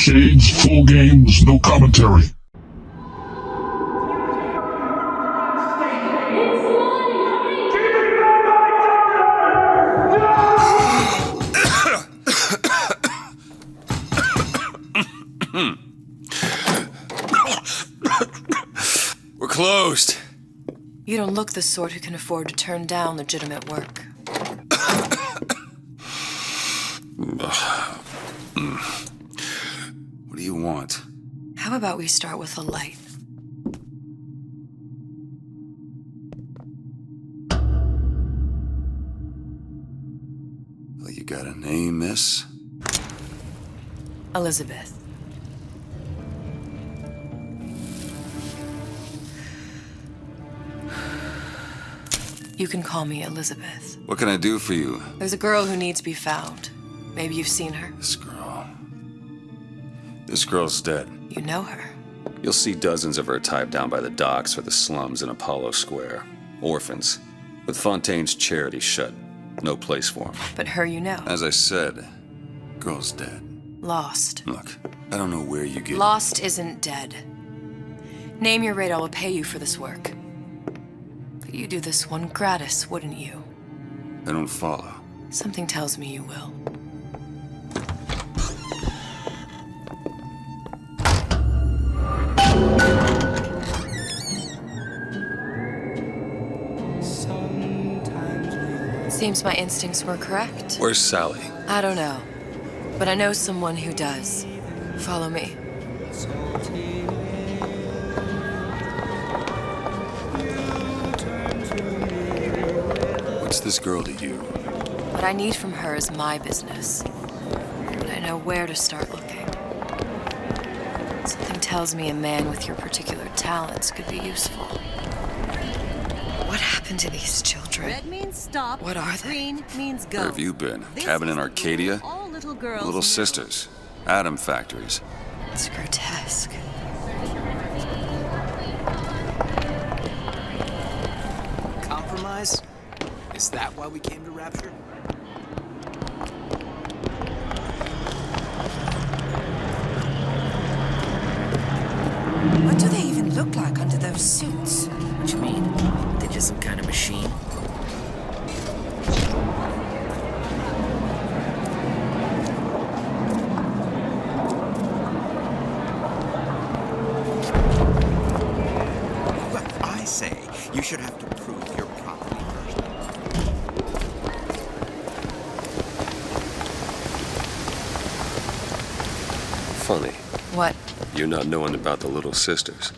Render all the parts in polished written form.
shades, full games, no commentary. We're closed. You don't look the sort who can afford to turn down legitimate work. What do you want? How about we start with a light? Well, you got a name, miss? Elizabeth. You can call me Elizabeth. What can I do for you? There's a girl who needs to be found. Maybe you've seen her. This girl's dead. You know her. You'll see dozens of her tied down by the docks or the slums in Apollo Square. Orphans. With Fontaine's charity shut. No place for them. But her you know. As I said, girl's dead. Lost. Look, I don't know where you get... Lost isn't dead. Name your rate, I will pay you for this work. But you do this one gratis, wouldn't you? I don't follow. Something tells me you will. Seems my instincts were correct. Where's Sally? I don't know. But I know someone who does. Follow me. What's this girl to you? What I need from her is my business. But I know where to start looking. Something tells me a man with your particular talents could be useful. What happened to these children? Red means stop. What are they? Green means go. Where have you been? This Cabin in is Arcadia? all little girls Little know. sisters. Atom factories. It's grotesque. Compromise? Is that why we came to Rapture? What do they even look like under those suits? What you mean? They're just some kind of machine? Well, I say you should have to prove your property first. Funny. What? You're not knowing about the Little Sisters.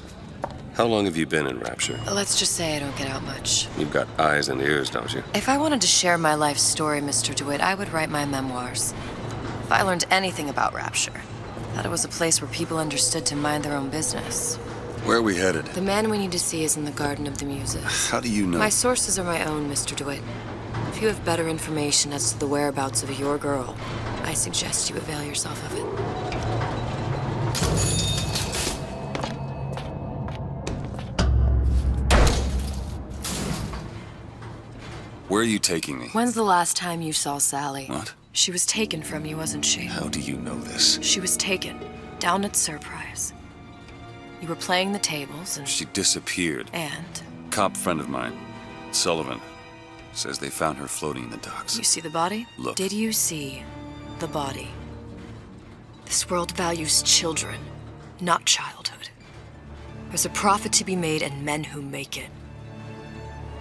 How long have you been in Rapture? Let's just say I don't get out much. You've got eyes and ears, don't you? If I wanted to share my life story, Mr. DeWitt, I would write my memoirs. If I learned anything about Rapture, thought it was a place where people understood to mind their own business. Where are we headed? The man we need to see is in the Garden of the Muses. How do you know? My sources are my own, Mr. DeWitt. If you have better information as to the whereabouts of your girl, I suggest you avail yourself of it. Where are you taking me? When's the last time you saw Sally? What? She was taken from you, wasn't she? How do you know this? She was taken, down at Surprise. You were playing the tables and... She disappeared. And? Cop friend of mine, Sullivan, says they found her floating in the docks. You see the body? Look. Did you see the body? This world values children, not childhood. There's a profit to be made and men who make it.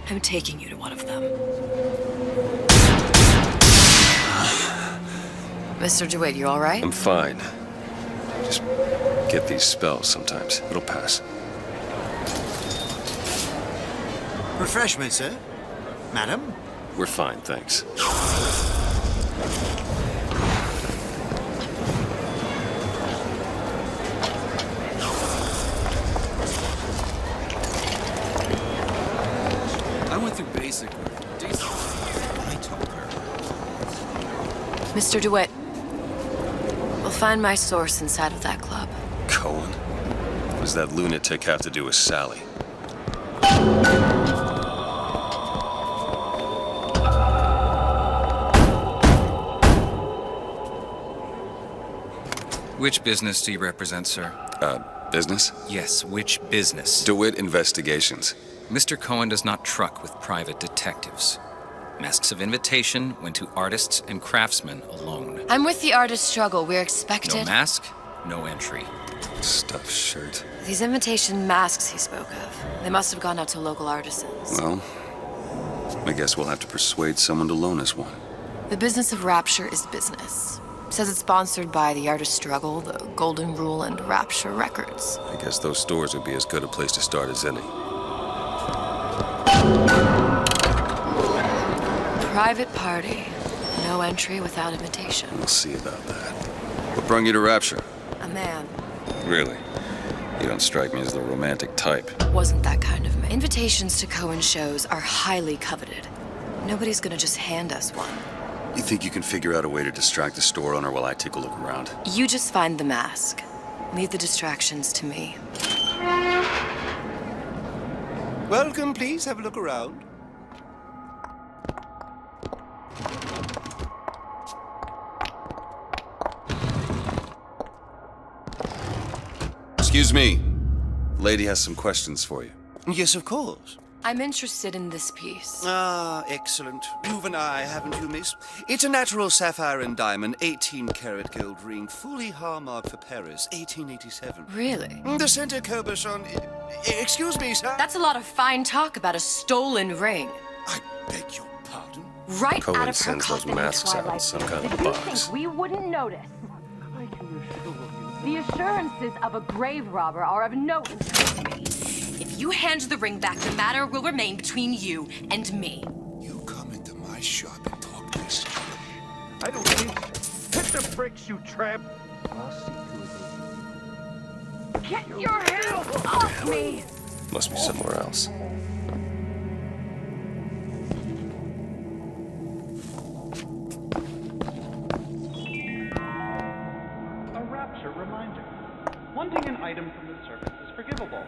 I'm taking you to one of them. Mr. DeWitt, you all right? I'm fine. Just get these spells sometimes. It'll pass. Refreshment, sir? Madam? We're fine, thanks. I went through basic. I told her. Mr. DeWitt, we'll find my source inside of that club. Cohen? What does that lunatic have to do with Sally? Which business do you represent, sir? Business? Yes, which business? DeWitt Investigations. Mr. Cohen does not truck with private detectives. Masks of invitation went to artists and craftsmen alone. I'm with the artist struggle. We're expected. No mask, no entry. Stuffed shirt. These invitation masks he spoke of, they must have gone out to local artisans. Well, I guess we'll have to persuade someone to loan us one. The business of Rapture is business. Says it's sponsored by the artist struggle, the Golden Rule, and Rapture Records. I guess those stores would be as good a place to start as any. Private party. No entry without invitation. We'll see about that. What brought you to Rapture? A man. Really? You don't strike me as the romantic type. Wasn't that kind of man. Invitations to Cohen shows are highly coveted. Nobody's gonna just hand us one. You think you can figure out a way to distract the store owner while I take a look around? You just find the mask. Leave the distractions to me. Welcome, please. Have a look around. Excuse me. Lady has some questions for you. Yes, of course. I'm interested in this piece. Ah, excellent. You've an eye, haven't you, miss? It's a natural sapphire and diamond, 18-karat gold ring, fully hallmarked for Paris, 1887. Really? The center cabochon... Excuse me, sir? That's a lot of fine talk about a stolen ring. I beg your pardon? Right Cohen out of her sends those coffin in masks out in Twilight. some kind of Did you box. think we wouldn't notice? The assurances of a grave robber are of no interest to me. If you hand the ring back, the matter will remain between you and me. You come into my shop and talk this. I don't think. Hit the bricks, you tramp! Get your hands off me! Must be somewhere else. A Rapture reminder. Wanting an item from the surface is forgivable.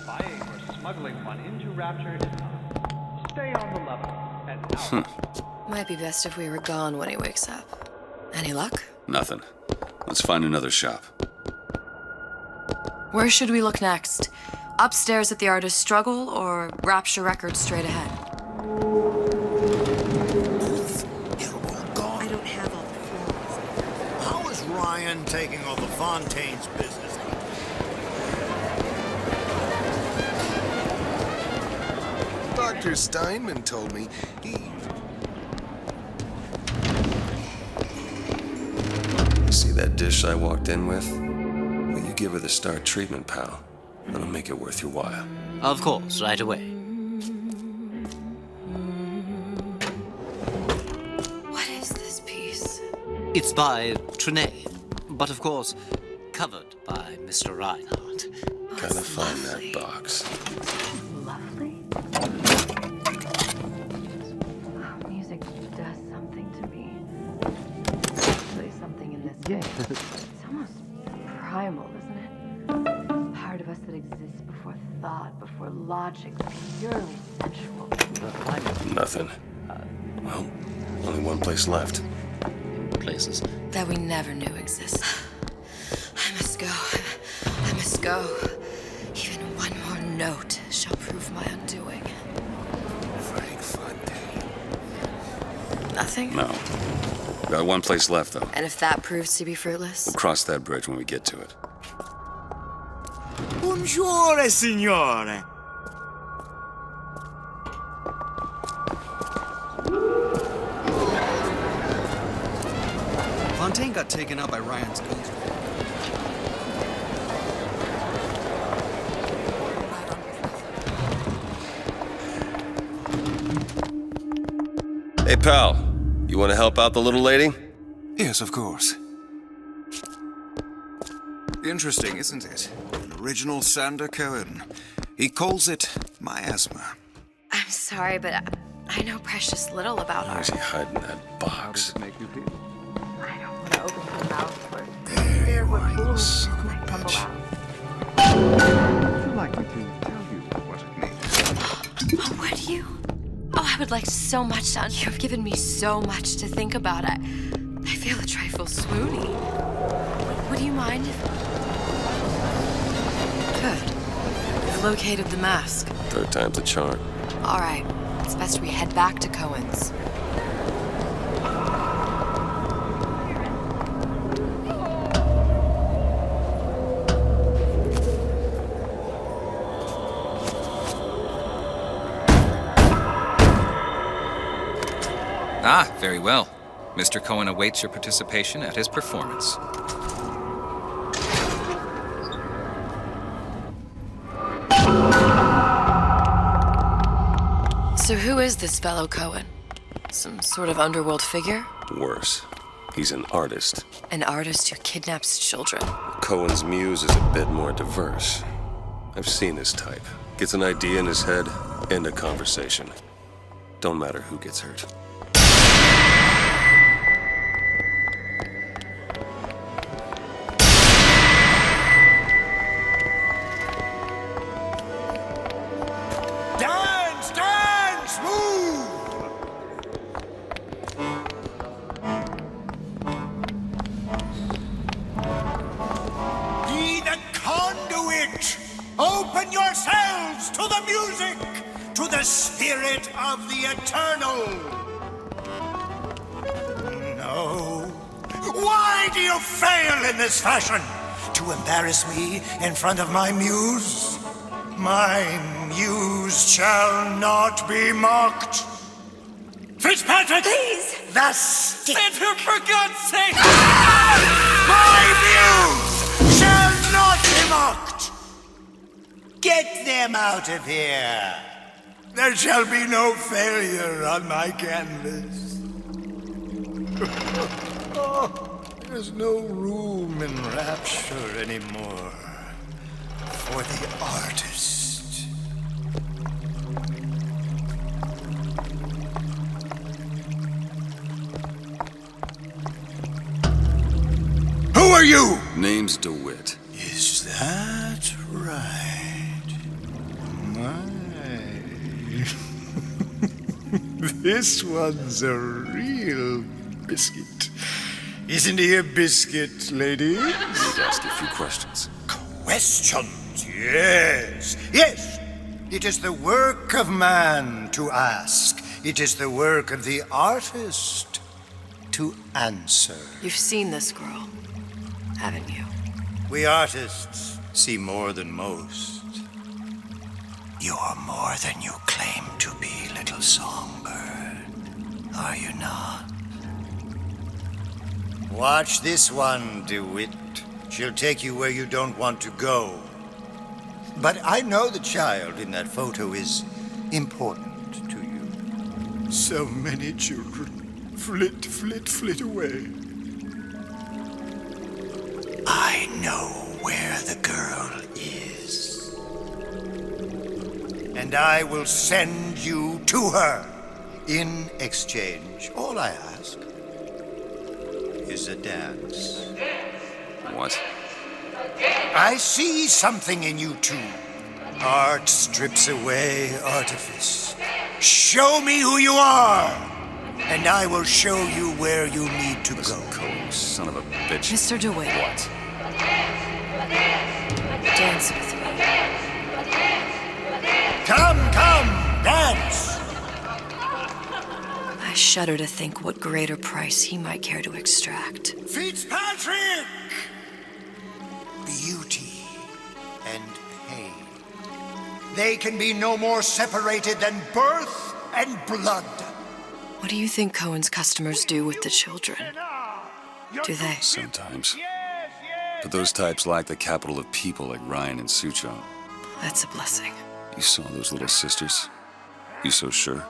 Buying or smuggling one into Rapture is not. Stay on the level and out. Might be best if we were gone when he wakes up. Any luck? Nothing. Let's find another shop. Where should we look next? Upstairs at the artist struggle or Rapture Records straight ahead? I don't have all the floors. How is Ryan taking all the Fontaine's business? Dr. Steinman told me he... See that dish I walked in with? Will you give her the star treatment, pal? That'll make it worth your while. Of course, right away. What is this piece? It's by Trenet, but of course, covered by Mr. Reinhardt. Gotta find that box. Lovely. Oh, music does something to me. Especially something in this game. It's almost primal, isn't it? Part of us that exists before thought, before logic, purely sensual. Nothing. Well, only one place left. Places. That we never knew existed. I must go. I must go. Even one more note shall prove my undoing. Frank Fontaine. Nothing? No. Got one place left, though. And if that proves to be fruitless? We'll cross that bridge when we get to it. Buongiorno, signore. Fontaine got taken out by Ryan's agent. Hey, pal. You want to help out the little lady? Yes, of course. Interesting, isn't it? An original Sander Cohen. He calls it miasma. I'm sorry, but I know precious little about Why is art. he hiding that box? Make you feel? I don't want to open your mouth for There you what are, you fools son might of a tumble bitch. out. Would you like me to tell you what it means? Oh, would you? Oh, I would like so much to. You've given me so much to think about. I feel a trifle swoony. Would you mind if... Good. We've located the mask. Third time's a charm. All right. It's best we head back to Cohen's. Ah, very well. Mr. Cohen awaits your participation at his performance. So who is this fellow Cohen? Some sort of underworld figure? Worse. He's an artist. An artist who kidnaps children. Cohen's muse is a bit more diverse. I've seen this type. Gets an idea in his head, end a conversation. Don't matter who gets hurt. Dance, dance, move! Be the conduit! Open yourselves to the music, to the spirit of the eternal! No. Why do you fail in this fashion? To embarrass me in front of my muse? My muse shall not be mocked. Fitzpatrick! Please! The stick! For God's sake! My muse shall not be mocked! Get them out of here! There shall be no failure on my canvas. Oh, there's no room in rapture anymore for the artist. Who are you? Name's DeWitt. Is that right? My. This one's a real biscuit. Isn't he a biscuit, ladies? Need to ask you a few questions. Questions, yes. Yes, it is the work of man to ask. It is the work of the artist to answer. You've seen this girl, haven't you? We artists see more than most. You're more than you claim to be, little songbird. Are you not? Watch this one, DeWitt. She'll take you where you don't want to go. But I know the child in that photo is important to you. So many children flit, flit, flit away. I know where the girl is. And I will send you to her. In exchange, all I ask is a dance. What? I see something in you two. Art strips away artifice. Show me who you are, and I will show you where you need to Listen, go. Cole, son of a bitch. Mr. DeWitt. What? Dance with me. Come, dance! I shudder to think what greater price he might care to extract. Fitzpatrick! Beauty and pain. They can be no more separated than birth and blood. What do you think Cohen's customers do with the children? Do they? Sometimes. But those types lack the capital of people like Ryan and Suchong. That's a blessing. You saw those little sisters? You so sure?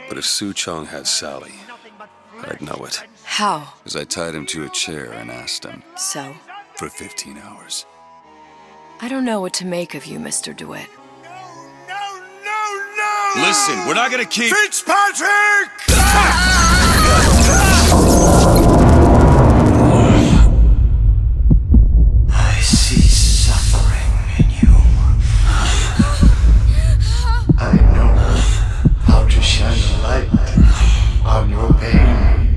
But if Suchong had Sally, I'd know it. How? As I tied him to a chair and asked him. So? For 15 hours. I don't know what to make of you, Mr. DeWitt. No! Listen, we're not gonna keep... Fitzpatrick! I see suffering in you. I know how to shine a light on your pain.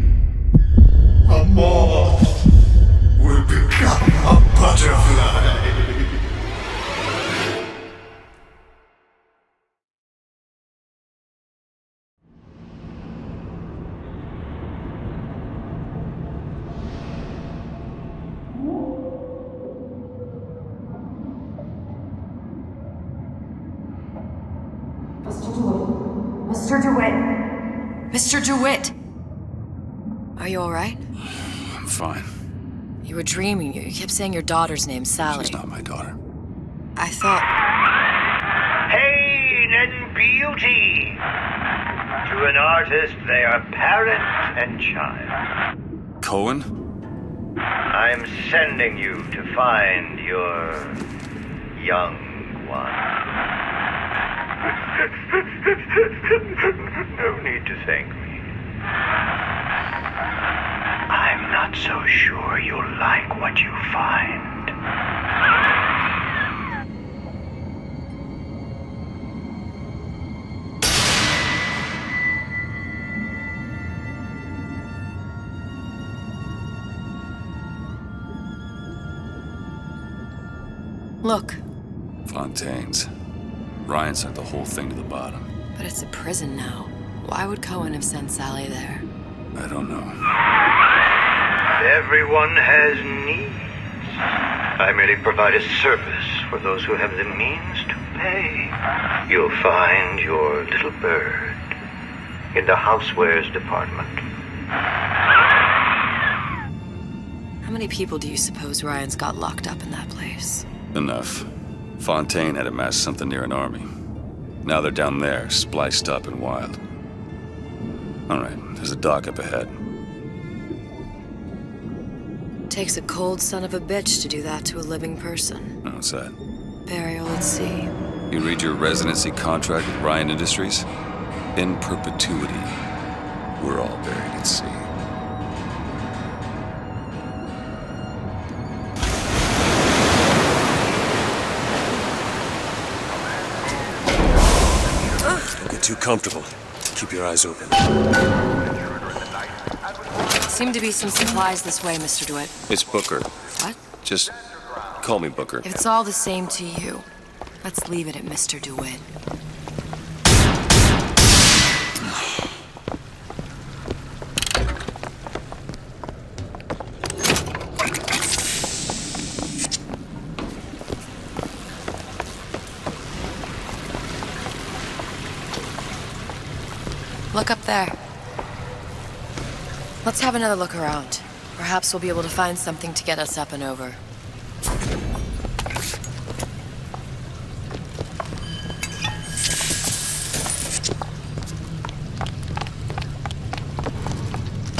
A moth will become a Mr. DeWitt! Mr. DeWitt! Are you alright? I'm fine. You were dreaming. You kept saying your daughter's name, Sally. She's not my daughter. I thought... Pain and beauty! To an artist, they are parent and child. Cohen? I'm sending you to find your young one. No need to thank me. I'm not so sure you'll like what you find. Look. Fontaine's. Ryan sent the whole thing to the bottom. But it's a prison now. Why would Cohen have sent Sally there? I don't know. Everyone has needs. I merely provide a service for those who have the means to pay. You'll find your little bird in the housewares department. How many people do you suppose Ryan's got locked up in that place? Enough. Fontaine had amassed something near an army. Now they're down there, spliced up and wild. Alright, there's a dock up ahead. Takes a cold son of a bitch to do that to a living person. What's that? Burial at sea. You read your residency contract with Ryan Industries? In perpetuity, we're all buried at sea. Don't get too comfortable. Keep your eyes open. Seem to be some supplies this way, Mr. DeWitt. It's Booker. What? Just call me Booker. If it's all the same to you, let's leave it at Mr. DeWitt. Look up there. Let's have another look around. Perhaps we'll be able to find something to get us up and over.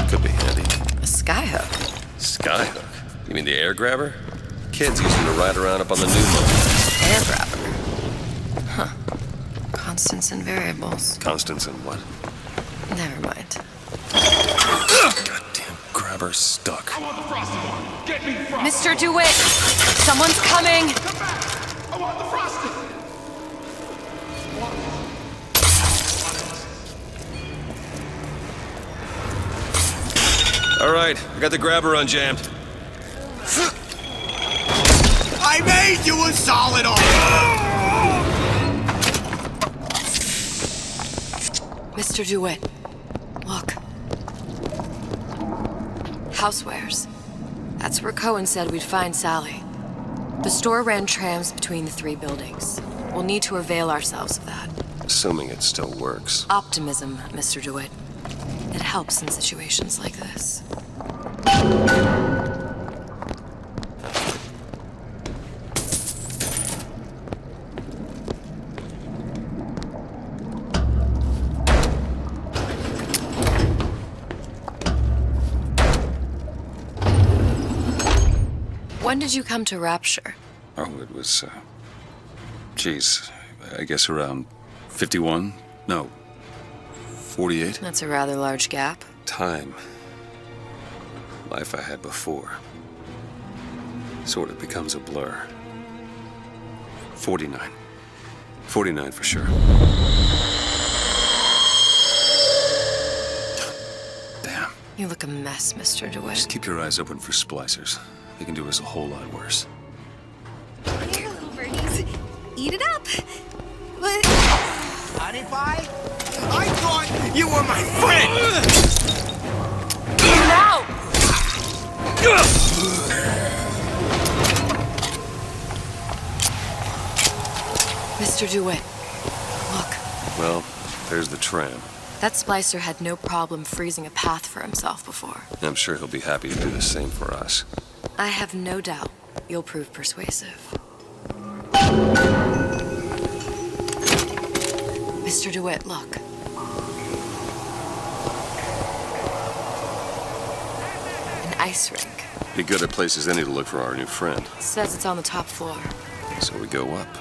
Could be handy. A skyhook? Skyhook? You mean the air grabber? Kids use them to ride around up on the new moon. Air grabber? Huh. Constants and variables. Constants and what? Never mind. Goddamn grabber stuck. I want the frosted one. Get me frosted. Mr. DeWitt! Someone's coming! Come back. I want the frosted. All right, I got the grabber unjammed. I made you a solid offer! Mr. DeWitt, look. Housewares. That's where Cohen said we'd find Sally. The store ran trams between the three buildings. We'll need to avail ourselves of that. Assuming it still works. Optimism, Mr. DeWitt. It helps in situations like this. When did you come to Rapture? Oh, it was, geez, I guess around 51? No, 48? That's a rather large gap. Time. Life I had before. Sort of becomes a blur. 49. 49 for sure. Damn. You look a mess, Mr. DeWitt. Just keep your eyes open for splicers. They can do us a whole lot worse. Here, little birdies. Eat it up. What? Honey pie? I thought you were my friend! Now! Mr. DeWitt, look. Well, There's the tram. That splicer had no problem freezing a path for himself before. I'm sure he'll be happy to do the same for us. I have no doubt you'll prove persuasive. Mr. DeWitt, look. An ice rink. Be good at places any to look for our new friend. Says it's on the top floor. So we go up.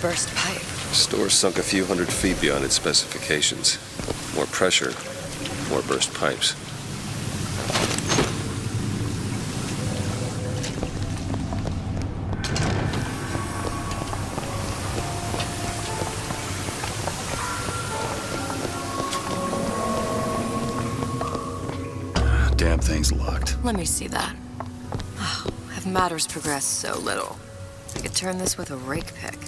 Burst pipe. Store sunk a few hundred feet beyond its specifications. More pressure, more burst pipes. Damn thing's locked. Let me see that. Oh, have matters progressed so little? I could turn this with a rake pick.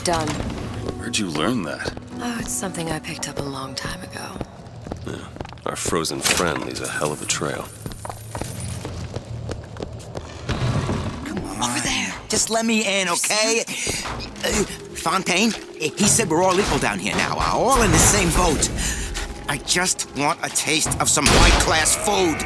Done. Where'd you learn that? Oh, it's something I picked up a long time ago. Yeah. Our frozen friend leaves a hell of a trail. Come on. Over there. Just let me in, okay? Fontaine, he said we're all equal down here now. All in the same boat. I just want a taste of some high-class food.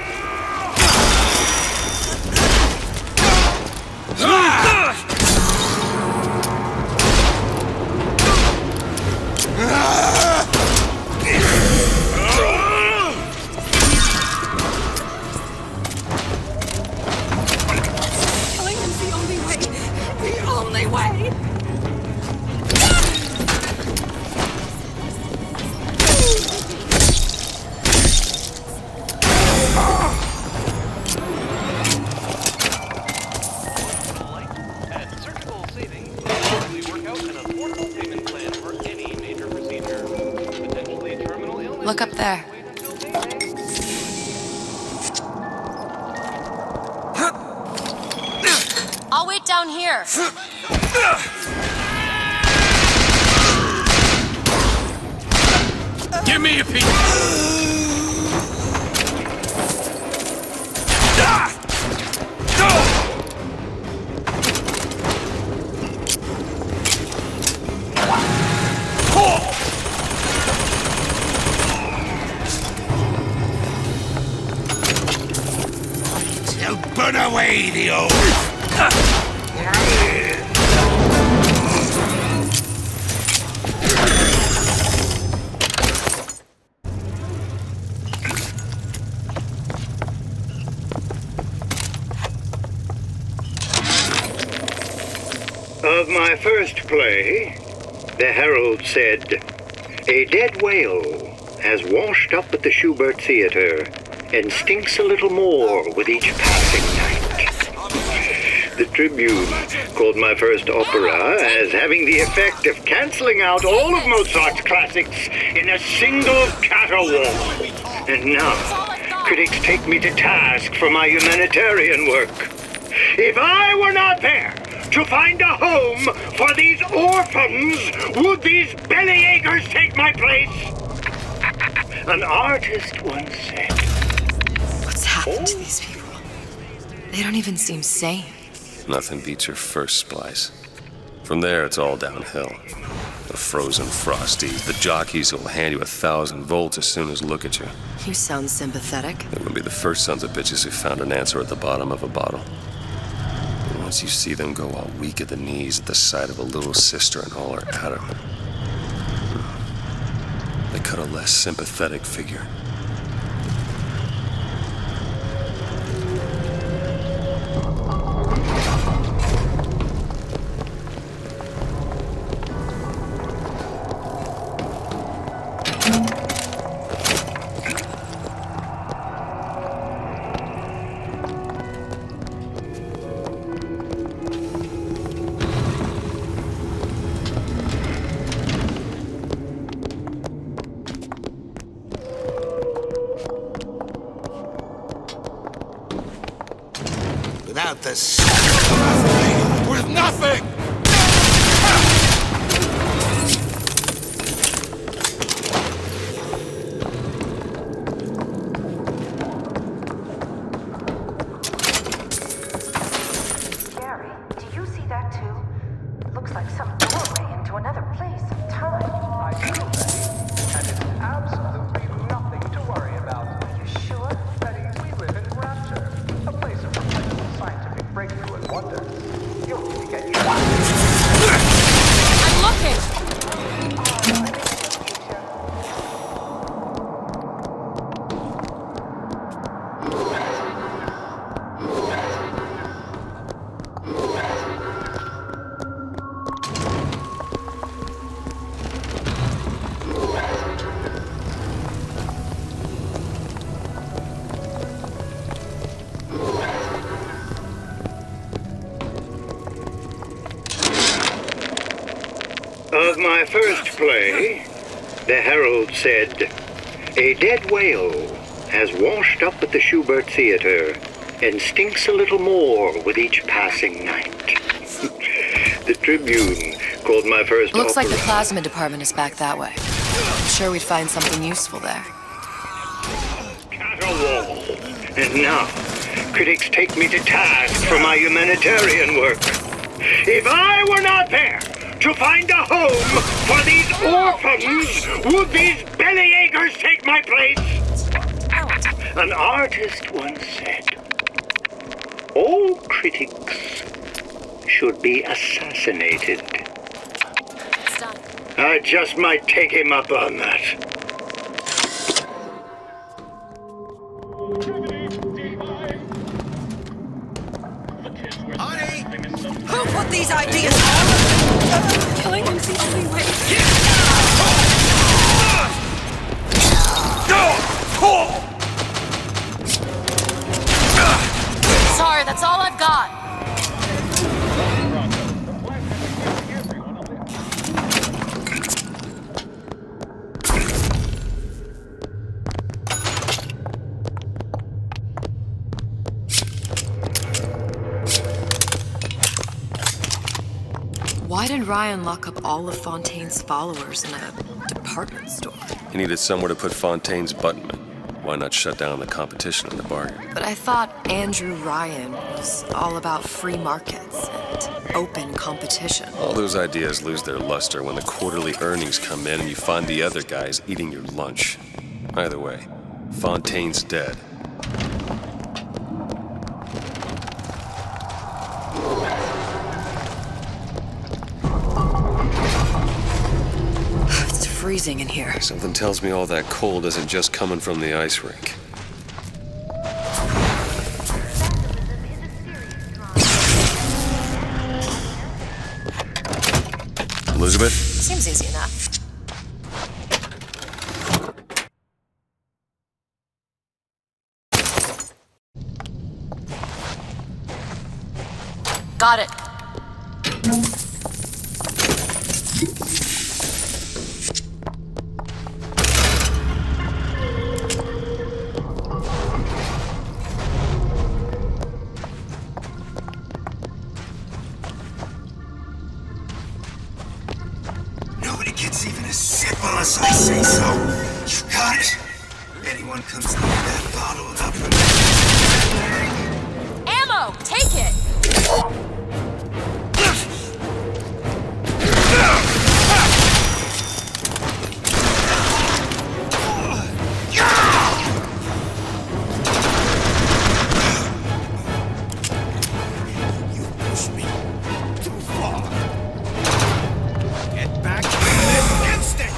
Look up there. I'll wait down here. Give me a piece. Burn away the old... Of my first play, the Herald said, "A dead whale has washed up at the Schubert Theater and stinks a little more with each passing night." The Tribune called my first opera as having the effect of canceling out all of Mozart's classics in a single caterwaul. And now, critics take me to task for my humanitarian work. If I were not there to find a home for these orphans, would these bellyachers take my place? An artist once said, What's happened to these people? They don't even seem sane. Nothing beats your first splice. From there, it's all downhill. The frozen frosties, the jockeys who'll hand you 1,000 volts as soon as look at you. You sound sympathetic. They will be the first sons of bitches who found an answer at the bottom of a bottle. But once you see them go all weak at the knees at the sight of a little sister and all her atom, they cut a less sympathetic figure. this? With nothing! Gary, do you see that too? Looks like some doorway into another place of time. I do, Betty. And it's absolutely nothing to worry about. Are you sure? Betty, we live in Rapture, a place of perpetual scientific breakthrough and wonder. You'll need to get used to it. I'm looking! Of my first play, the Herald said, "A dead whale has washed up at the Schubert Theater and stinks a little more with each passing night." The Tribune called my first Looks like opera. the plasma department is back that way. I'm sure we'd find something useful there. Caterwall. And now, critics take me to task for my humanitarian work. If I were not there to find a home for these orphans, would these bellyachers take my place? An artist once said, "All critics should be assassinated." I just might take him up on that. Who put these ideas on? Killing him's the only way. Sorry, that's all I've got. Why did Ryan lock up all of Fontaine's followers in a department store? He needed somewhere to put Fontaine's button. Why not shut down the competition in the bargain? But I thought Andrew Ryan was all about free markets and open competition. All those ideas lose their luster when the quarterly earnings come in and you find the other guys eating your lunch. Either way, Fontaine's dead. It's freezing in here. Something tells me all that cold isn't just coming from the ice rink. Elizabeth? Seems easy enough. Got it. Nobody gets even a sip unless I say so. You got it. If anyone comes near that bottle without permission. Ammo! Take it! You pushed me too far. Get back here this instant!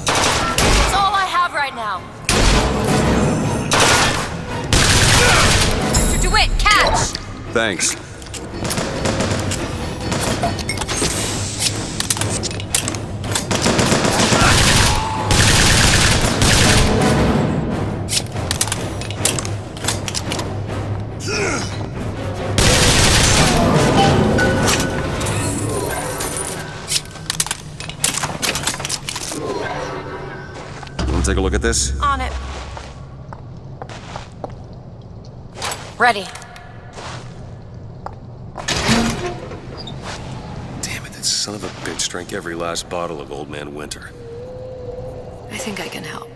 That's all I have right now. Mr. DeWitt, catch! Thanks. Want to take a look at this? On it. Ready. son of a bitch drank every last bottle of Old Man Winter. I think I can help.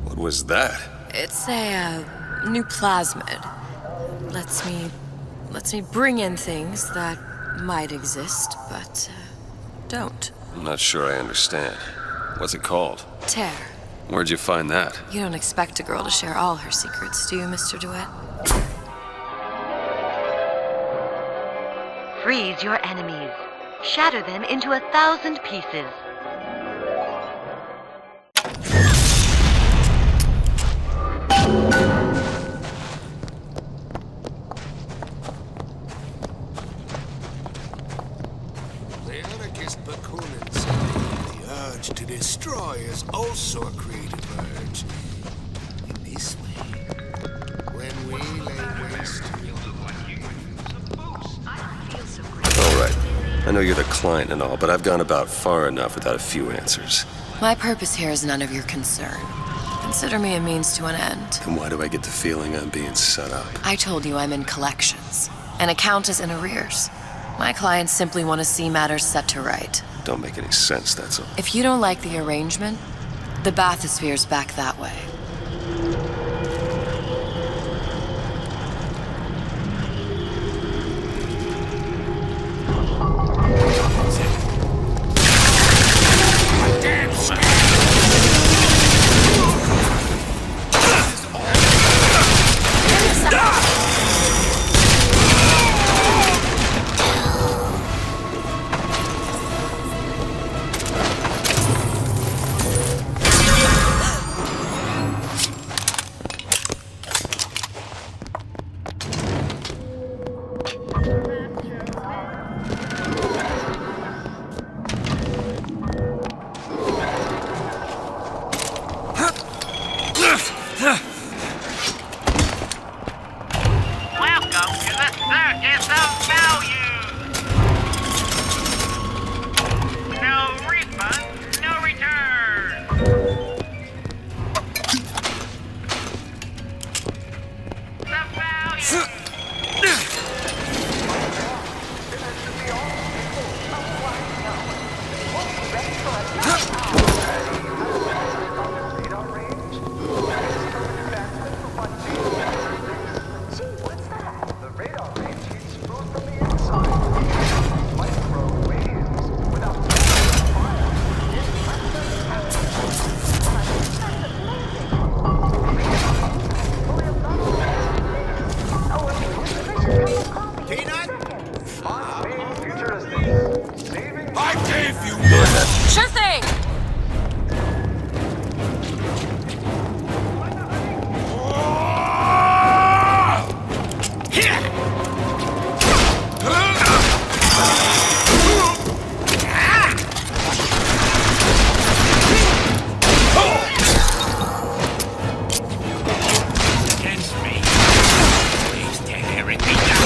What was that? It's a new plasmid. Lets me bring in things that might exist, but don't. I'm not sure I understand. What's it called? Tear. Where'd you find that? You don't expect a girl to share all her secrets, do you, Mr. DeWitt? Freeze your enemies. Shatter them into 1,000 pieces. The anarchist Bakunin said the urge to destroy is also a creative urge. In this way, when we lay waste... All right. I know you're the client and all, but I've gone about far enough without a few answers. My purpose here is none of your concern. Consider me a means to an end. And why do I get the feeling I'm being set up? I told you I'm in collections. An account is in arrears. My clients simply want to see matters set to right. Don't make any sense, that's all. If you don't like the arrangement, the bathysphere's back that way. Welcome to the Circus of Value! No refund, no return! The value! Sure thing! Against me. Please take everything down.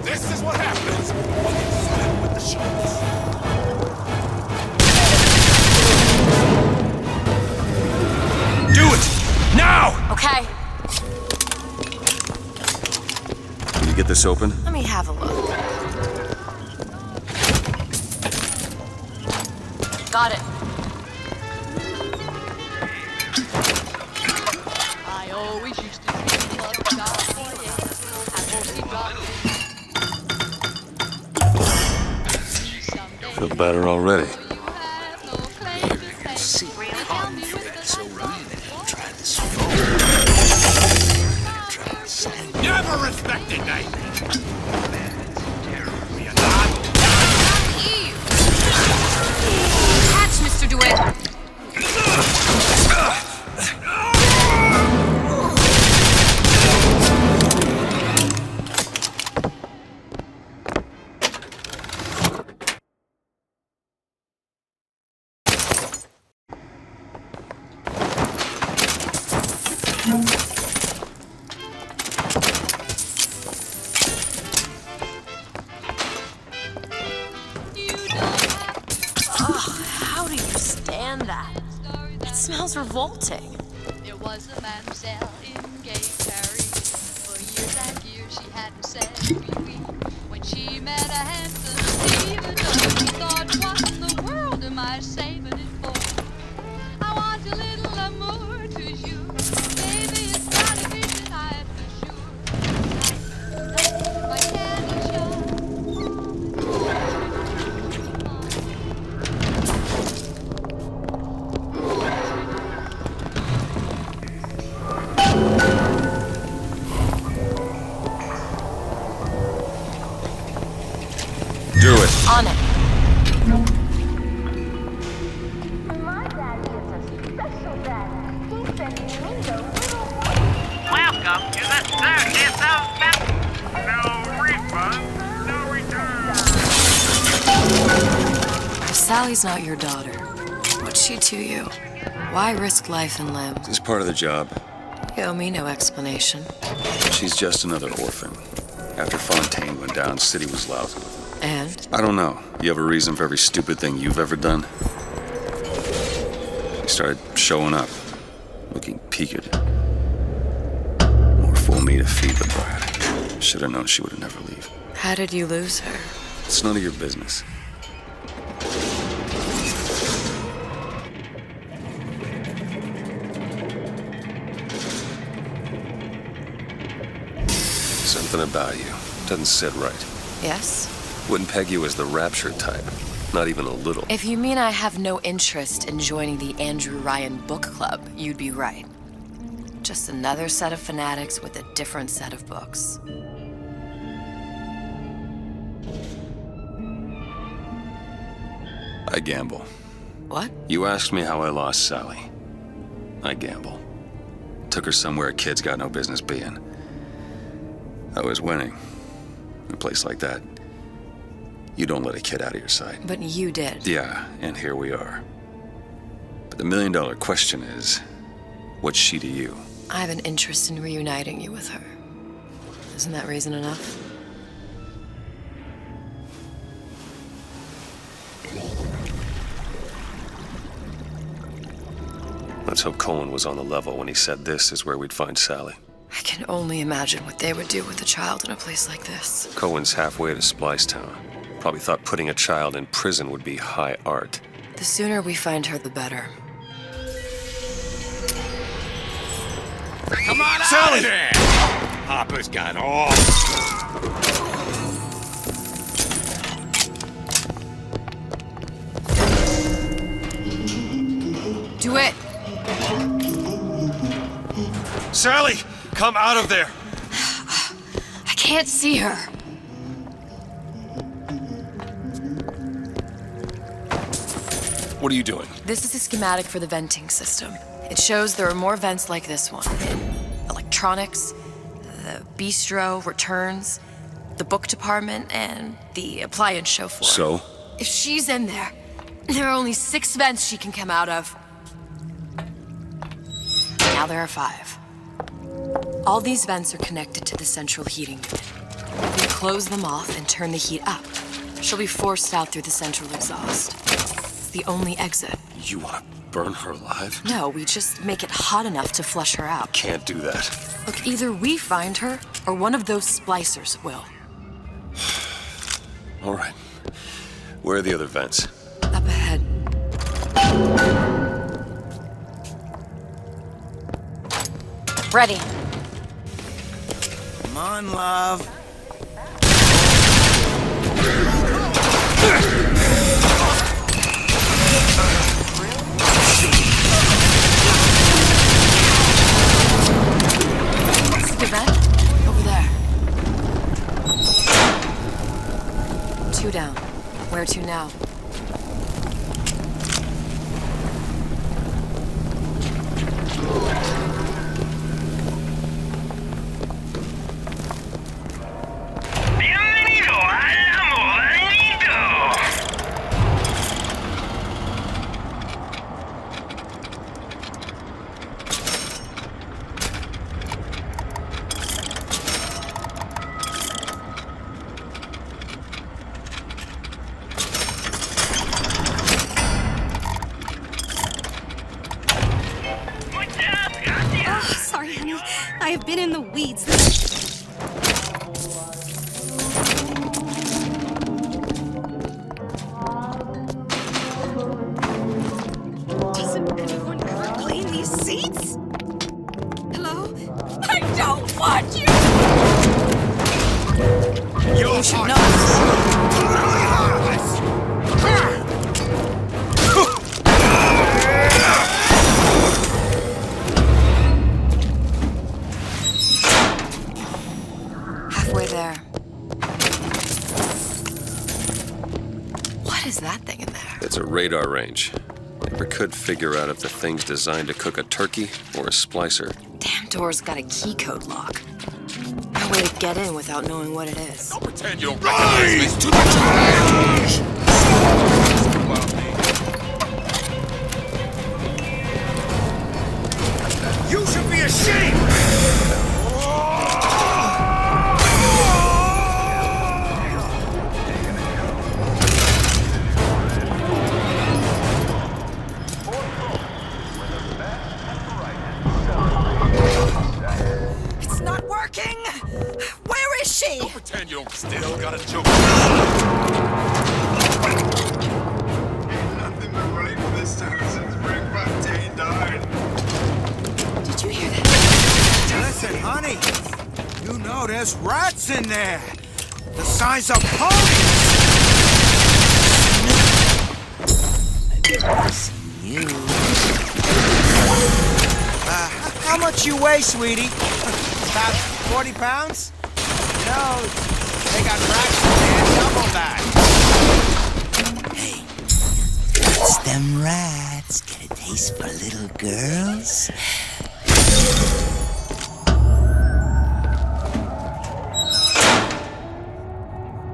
This is what happens when you swim with the sharks. Do it! Now! Okay, Can you get this open? let me have a look. Got it. I always used to dream of California. Feel better already. See conflict so really try this Never respected me! Catch, Mr. DeWitt! stand that. It smells revolting. There was a mademoiselle in gay Paris. For years and years she hadn't said wee-wee. When she met a handsome stevedore, she thought, what in the world am I saving it for? I want a little amour to you. Baby, it's gotta be tonight for sure. My candy shop. Do it. On it. Welcome to the circus of no refund, no return. If Sally's not your daughter, what's she to you? Why risk life and limb? It's part of the job. You owe me no explanation. She's just another orphan. After Fontaine went down, City was lousy with him. And? I don't know. You have a reason for every stupid thing you've ever done? He started showing up, looking peaked. More fool me to feed the brat. Should have known she would never leave. How did you lose her? It's none of your business. Something about you doesn't sit right. Yes? Wouldn't peg you as the rapture type. Not even a little. If you mean I have no interest in joining the Andrew Ryan book club, you'd be right. Just another set of fanatics with a different set of books. I gamble. What? You asked me how I lost Sally. I gamble. Took her somewhere kids got no business being. I was winning. In a place like that, you don't let a kid out of your sight. But you did. Yeah, and here we are. But the million-dollar question is, what's she to you? I have an interest in reuniting you with her. Isn't that reason enough? Let's hope Cohen was on the level when he said this is where we'd find Sally. I can only imagine what they would do with a child in a place like this. Cohen's halfway to Splicetown. Probably thought putting a child in prison would be high art. The sooner we find her, the better. Come on Sally! out of there! Hopper's got off. Do it! Sally! Come out of there! I can't see her. What are you doing? This is a schematic for the venting system. It shows there are more vents like this one. In electronics, the bistro, returns, the book department, and the appliance show floor. So? If she's in there, there are only 6 vents she can come out of. Now there are 5. All these vents are connected to the central heating unit. If we close them off and turn the heat up, she'll be forced out through the central exhaust. It's the only exit. You want to burn her alive? No, we just make it hot enough to flush her out. Can't do that. Look, either we find her, or one of those splicers will. All right. Where are the other vents? Up ahead. Ready. Come on, love. See the vent? Over there. 2 down. Where to now? Bienvenido al amorito. Watch you! You should know. totally harmless! Halfway there. What is that thing in there? It's a radar range. Never could figure out if the thing's designed to cook a turkey or a splicer. Damn door's got a key code lock. No way to get in without knowing what it is. Don't pretend you don't recognize me. To the challenge! You should be ashamed! It's not working! Where is she? Don't pretend you don't still got a joke. Nothing but right for this town since Rick Fontaine died. Did you hear that? Listen, honey. You know there's rats in there. The size of ponies. You. How much you weigh, sweetie? About 40 pounds? You know, they got rats in there double that. Hey, what's them rats? Get a taste for little girls?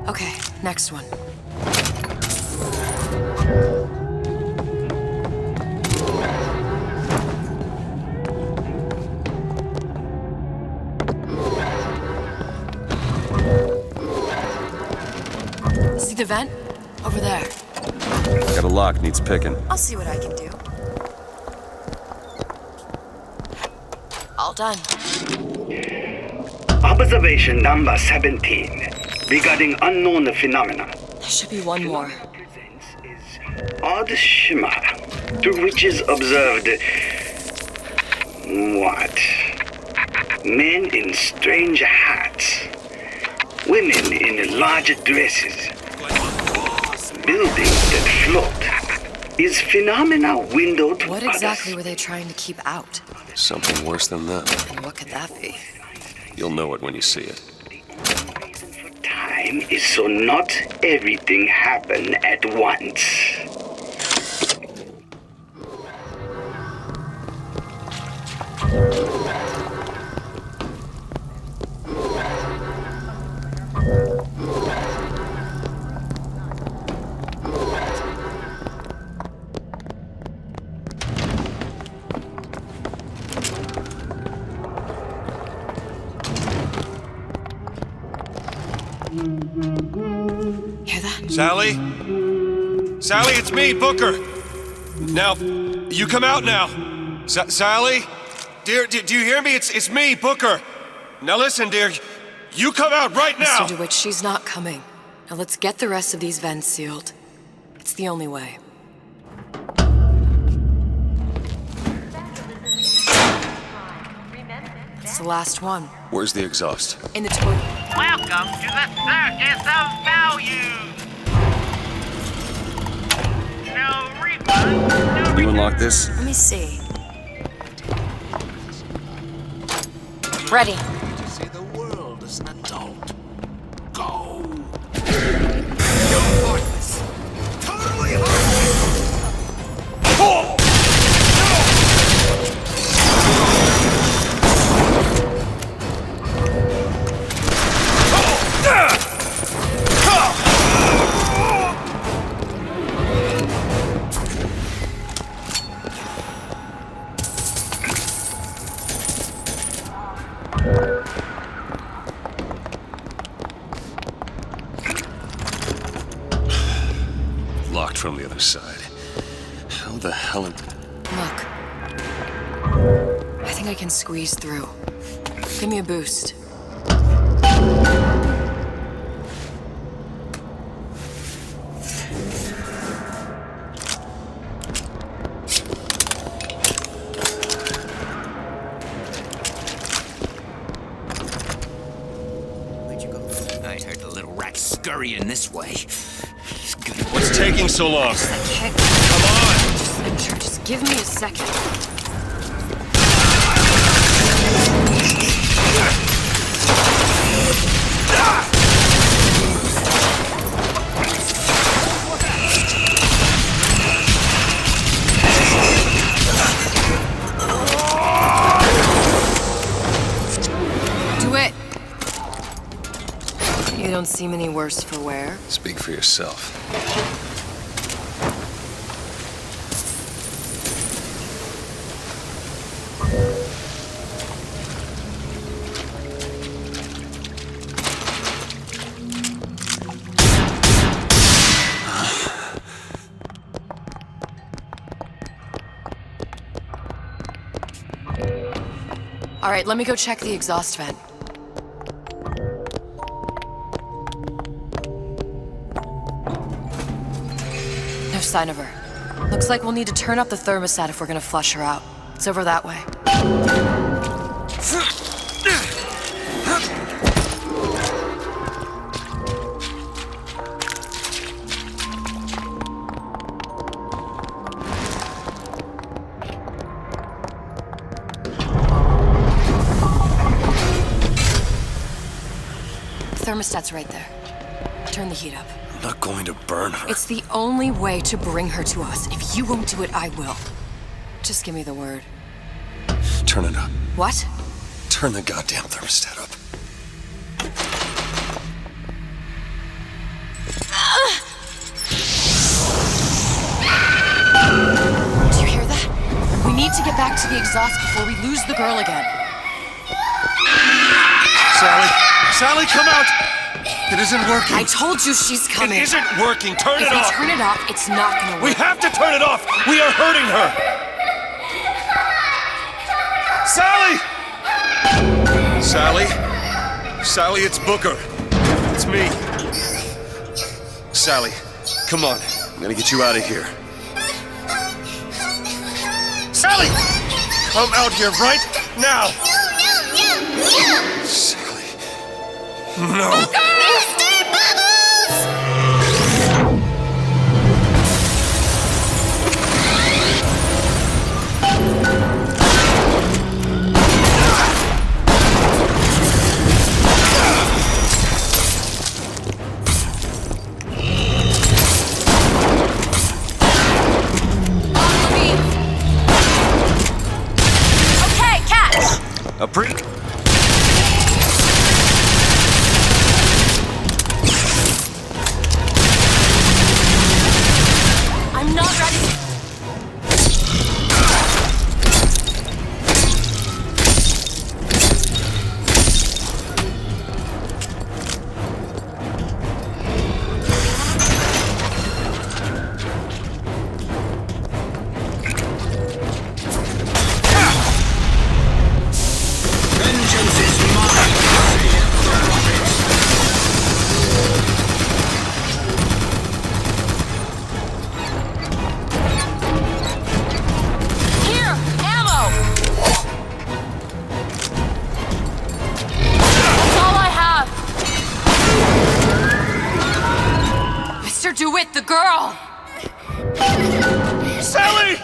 Okay, next one. See the vent? Over there. Got a lock, needs picking. I'll see what I can do. All done. Observation number 17 regarding unknown phenomena. There should be one more. Odd shimmer through which is observed what? Men in strange hats, women in large dresses, buildings that float. Is phenomena window to What others? exactly were they trying to keep out? Something worse than that. And what could that be? You'll know it when you see it. Time is so not everything happen at once. Hear that? Sally? Sally, it's me, Booker. Now, you come out now. Sally? Dear, do you hear me? It's me, Booker. Now listen, dear. You come out right now! Mr. DeWitt, she's not coming. Now let's get the rest of these vents sealed. It's the only way. It's the last one. Where's the exhaust? In the toilet. Welcome to the Circus of Values. No refund, no Can you unlock this? Let me see. Ready. To see the world as an adult. Go! You're heartless. Totally heartless. Oh! Locked from the other side. How the hell am... Look. I think I can squeeze through. Give me a boost. scurrying this way. What's taking so long? I can't. Come on! Just give me a second. Do it. You don't seem any worse for wear. Speak for yourself. All right, let me go check the exhaust vent. No sign of her. Looks like we'll need to turn up the thermostat if we're gonna flush her out. It's over that way. Thermostat's right there. Turn the heat up. I'm not going to burn her. It's the only way to bring her to us. If you won't do it, I will. Just give me the word. Turn it up. What? Turn the goddamn thermostat up. Do you hear that? We need to get back to the exhaust before we lose the girl again. Sally! Sally, come out! It isn't working. I told you she's coming. It isn't working. Turn it off. If we turn it off, it's not gonna work. We have to turn it off. We are hurting her. Sally! Sally? Sally, it's Booker. It's me. Sally, come on. I'm gonna get you out of here. Sally! Come out here right now! Sally. No! Mr. Bubbles! Okay, catch! A prick? I'm not ready. Vengeance is mine! Here, ammo! That's all I have. Mr. DeWitt, the girl! Sally!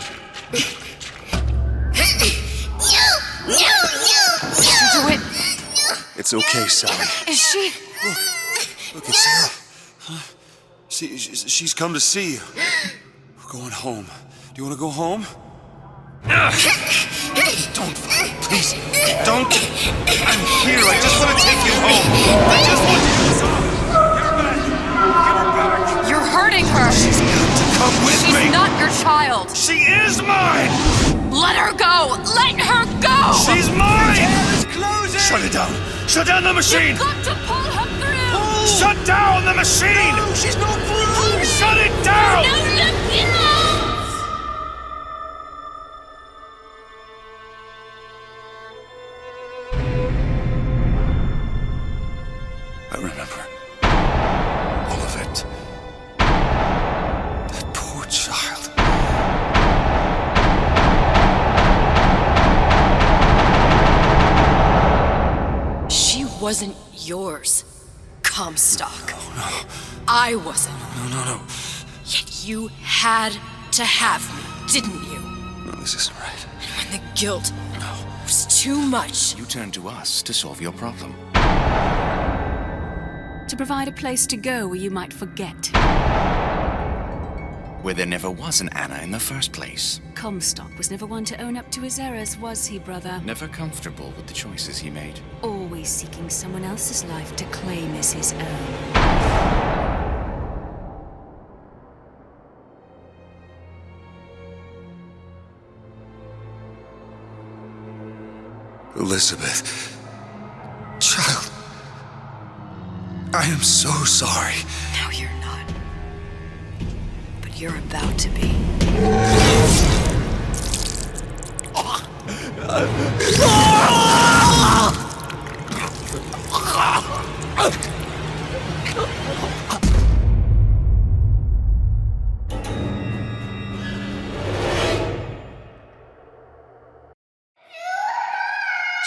Mr. DeWitt, It's okay, Sally. is she? Look, it's Sarah. Huh? She's come to see you. We're going home. Do you want to go home? Don't, please, don't. I'm here. I just want to take you home. I just want you to stop. Give her back. Give her back. You're hurting her. She's got to come with She's me. not your child. She is mine. Let her go. Let her go. She's mine. Shut it down. Shut down the machine. You've got to pull her through. Shut down the machine. No, she's not through! Shut it down. No, no. I remember all of it. That poor child. She wasn't yours. Comstock. No. I wasn't. No. Yet you had to have me, didn't you? No, this isn't right. And when the guilt was too much, You turned to us to solve your problem. To provide a place to go where you might forget. Where there never was an Anna in the first place. Comstock was never one to own up to his errors, was he, brother? Never comfortable with the choices he made. Always seeking someone else's life to claim as his own. Elizabeth. Child. I am so sorry. no, you're not. But you're about to be.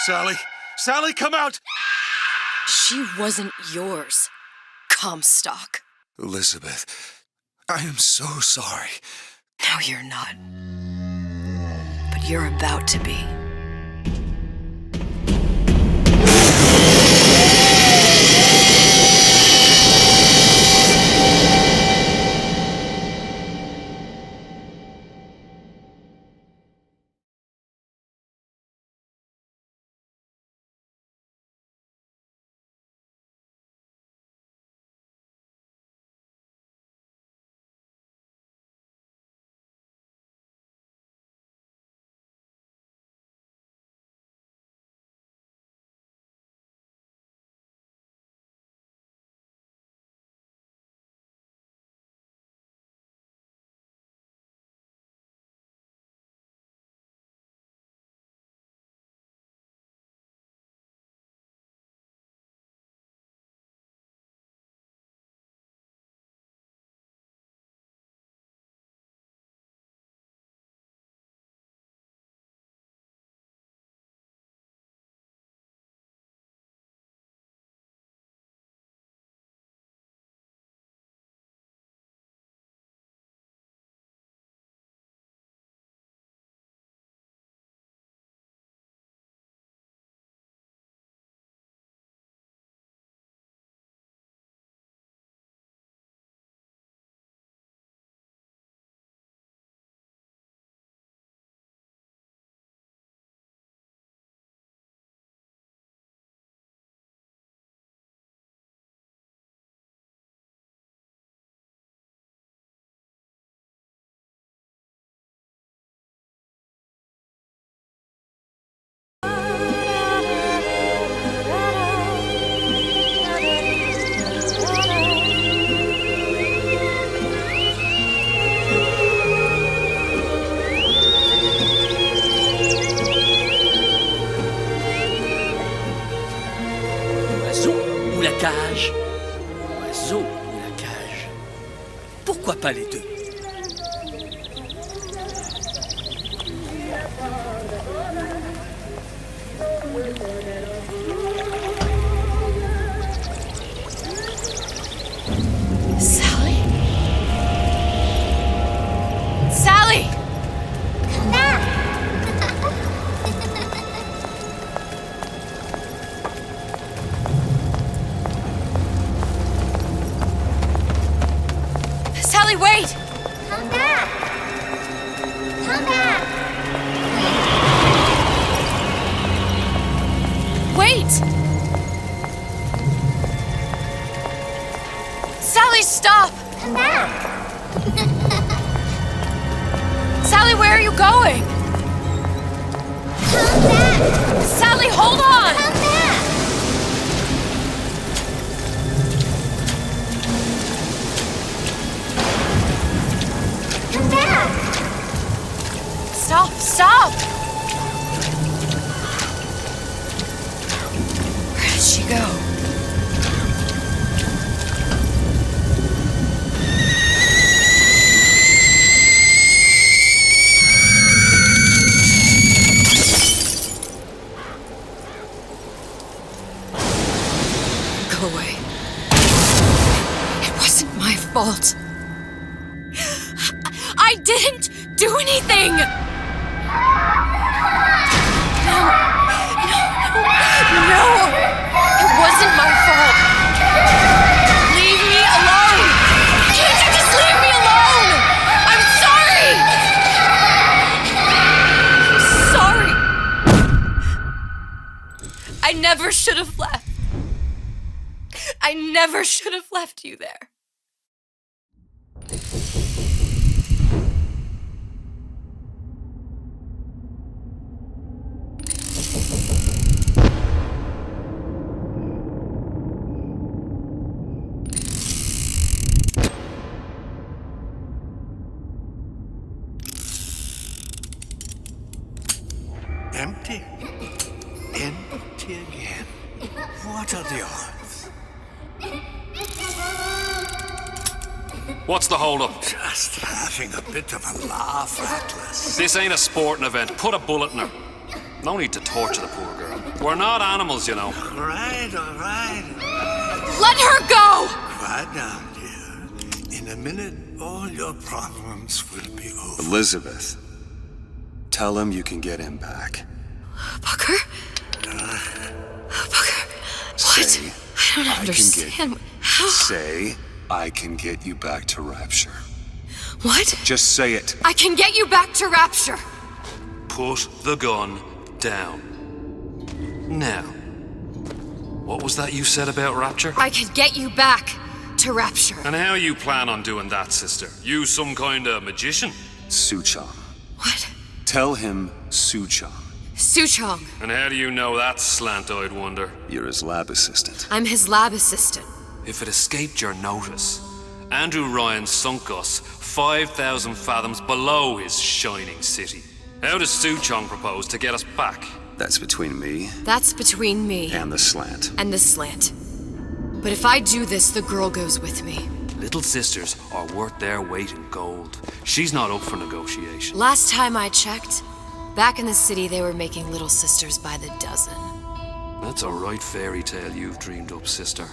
Sally! Sally, come out! She wasn't yours, Comstock. Elizabeth. I am so sorry. No, you're not. But you're about to be. Cage. Oiseau ou la cage. Pourquoi pas les deux? Sally? Sally! Sally, wait! Come back! Come back! Wait! Sally, stop! Come back! Sally, where are you going? Come back! Sally, hold on! Come back! Come back! Stop! Stop! Where did she go? Go away. fault. I didn't do anything! No! It wasn't my fault! Leave me alone! Can't you just leave me alone? I'm sorry! I'm sorry! I never should have left. I never should have left you there. Empty? Empty again. What are the odds? What's the holdup? Just having a bit of a laugh, Atlas. This ain't a sporting event. Put a bullet in her. No need to torture the poor girl. We're not animals, you know. All right. Let her go! Quiet down, dear. In a minute, all your problems will be over. Elizabeth, tell him you can get him back. Booker? Booker, what? I don't understand. How? Say, I can get you back to Rapture. What? Just say it. I can get you back to Rapture. Put the gun down. Now, what was that you said about Rapture? I can get you back to Rapture. And how you plan on doing that, sister? You some kind of magician? Suchong. What? Tell him Suchong. Suchong. And how do you know that, slant-eyed wonder? You're his lab assistant. I'm his lab assistant. If it escaped your notice, Andrew Ryan sunk us 5,000 fathoms below his shining city. How does Suchong propose to get us back? That's between me. That's between me. And the slant. And the slant. But if I do this, the girl goes with me. Little sisters are worth their weight in gold. She's not up for negotiation. Last time I checked, back in the city they were making little sisters by the dozen. That's a right fairy tale you've dreamed up, sister.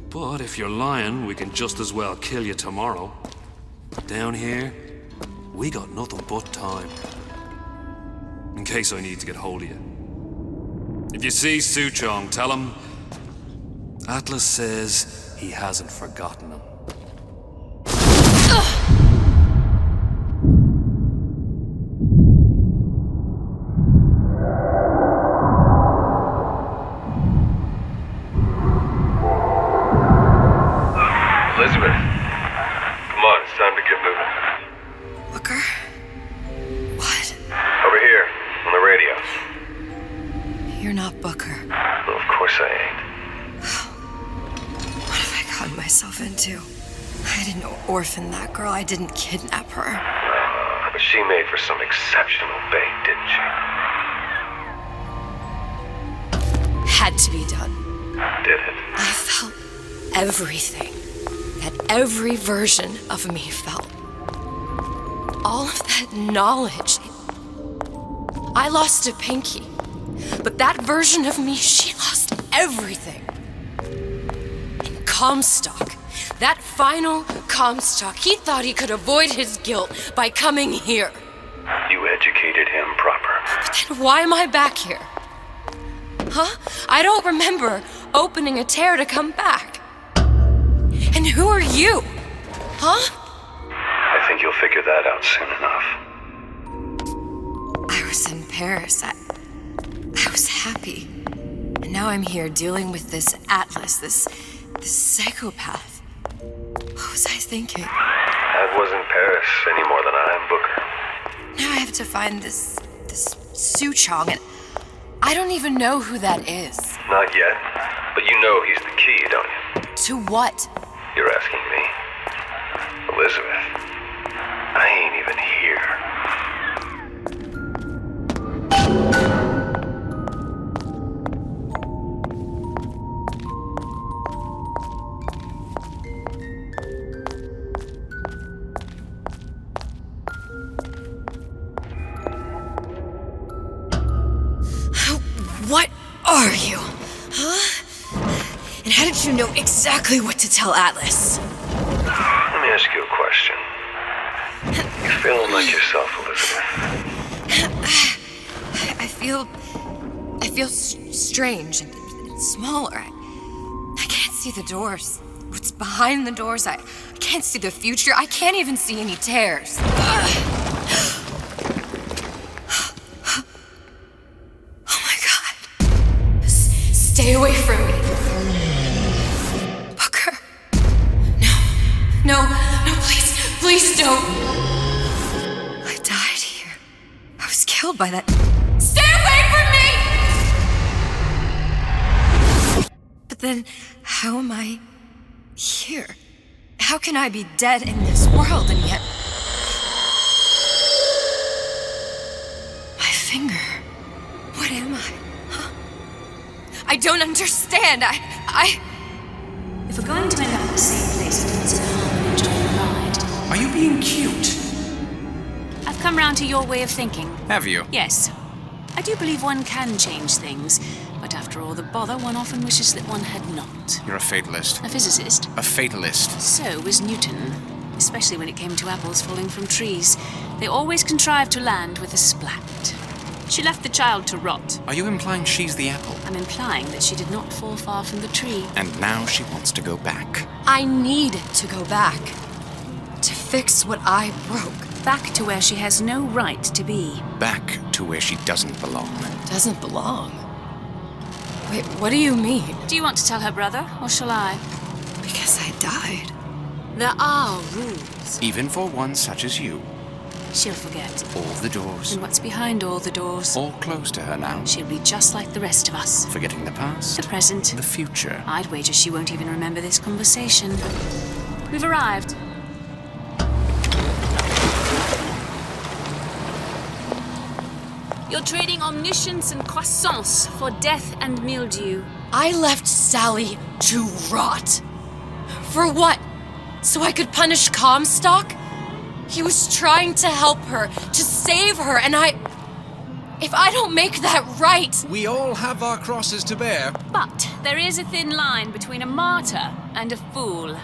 But if you're lying, we can just as well kill you tomorrow. Down here, we got nothing but time. In case I need to get hold of you. If you see Suchong, tell him Atlas says he hasn't forgotten him. Elizabeth, come on, it's time to get moving. Booker? What? Over here, on the radio. You're not Booker. Well, of course I ain't. What have I gotten myself into? I didn't orphan that girl. I didn't kidnap her. But she made for some exceptional bait, didn't she? Had to be done. Did it? I felt everything that every version of me felt. All of that knowledge. I lost a pinky. But that version of me, she lost everything. And Comstock, that final Comstock, he thought he could avoid his guilt by coming here. You educated him proper. But then why am I back here? Huh? I don't remember opening a tear to come back. And who are you? Huh? I think you'll figure that out soon enough. I was in Paris. I was happy. And now I'm here dealing with this Atlas, this psychopath. What was I thinking? That wasn't Paris any more than I'm Booker. Now I have to find this Suchong, and I don't even know who that is. Not yet, but you know he's the key, don't you? To what? You're asking me. Elizabeth, I ain't even here. What are you? Huh? And how did you know exactly what to tell Atlas? question. You feeling like yourself, Elizabeth? I feel strange and smaller. I can't see the doors. What's behind the doors? I can't see the future. I can't even see any tears. Oh my God. Stay away from me. Booker. No, please don't. I died here. I was killed by that. Stay away from me! But then, how am I here? How can I be dead in this world and yet... My finger. What am I? Huh? I don't understand. If we're going to end up in the same place, it means harm and enjoy the ride. Are you being cute? I've come round to your way of thinking. Have you? Yes. I do believe one can change things, but after all the bother, one often wishes that one had not. You're a fatalist. A physicist. A fatalist. So was Newton, especially when it came to apples falling from trees. They always contrived to land with a splat. She left the child to rot. Are you implying she's the apple? I'm implying that she did not fall far from the tree. And now she wants to go back. I need to go back. To fix what I broke. Back to where she has no right to be. Back to where she doesn't belong. Doesn't belong? Wait, what do you mean? Do you want to tell her brother, or shall I? Because I died. There are rules. Even for one such as you. She'll forget. All the doors. And what's behind all the doors? All closed to her now. She'll be just like the rest of us. Forgetting the past. The present. The future. I'd wager she won't even remember this conversation. We've arrived. You're trading omniscience and croissance for death and mildew. I left Sally to rot. For what? So I could punish Comstock? He was trying to help her, to save her, and if I don't make that right... We all have our crosses to bear. But there is a thin line between a martyr and a fool.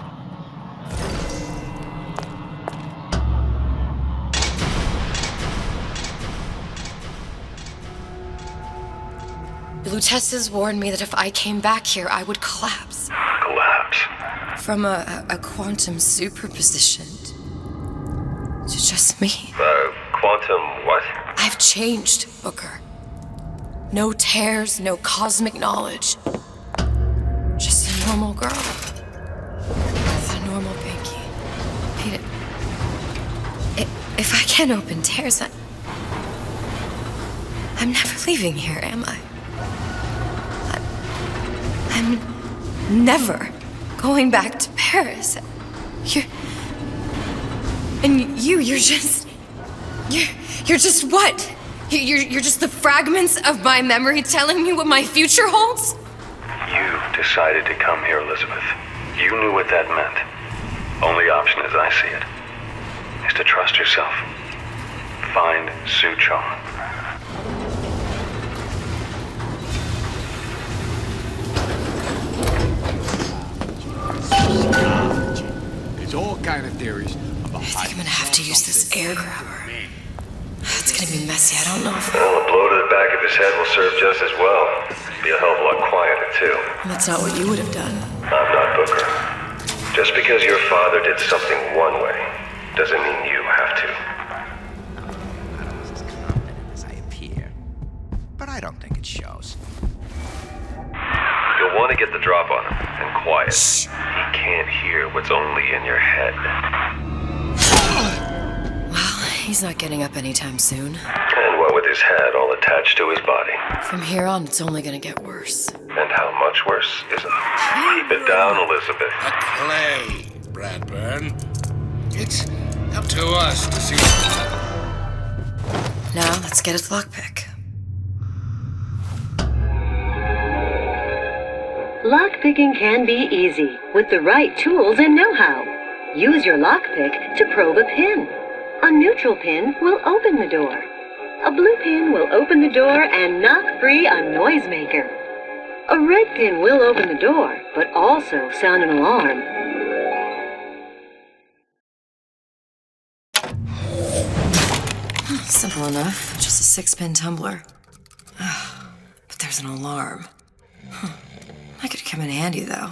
The Lutesses warned me that if I came back here, I would collapse. Collapse? From a quantum superposition to just me. Quantum what? I've changed, Booker. No tears, no cosmic knowledge. Just a normal girl. With a normal pinky. Wait, if I can't open tears, I'm never leaving here, am I? I'm never going back to Paris. You're just what? You're just the fragments of my memory telling me what my future holds? You decided to come here, Elizabeth. You knew what that meant. Only option, as I see it, is to trust yourself. Find Sue Chong. There's all kind of theories about I think I'm gonna have to use this air grabber. It's gonna be messy. I don't know if... Well, a blow to the back of his head will serve just as well. Be a hell of a lot quieter, too. That's not what you would have done. I'm not Booker. Just because your father did something one way, doesn't mean you have to. I don't was as confident as I appear, but I don't think it shows. You'll want to get the drop on him, and quiet. He can't hear what's only in your head. Well, he's not getting up anytime soon. And what with his head all attached to his body. From here on, it's only gonna get worse. And how much worse is it? Keep it down, Elizabeth. Clay, Bradburn. It's up to us to see. Now, let's get its lockpick. Lockpicking can be easy with the right tools and know-how. Use your lockpick to probe a pin. A neutral pin will open the door. A blue pin will open the door and knock free a noisemaker. A red pin will open the door, but also sound an alarm. Simple enough. Just a 6-pin tumbler. But there's an alarm. That could come in handy, though.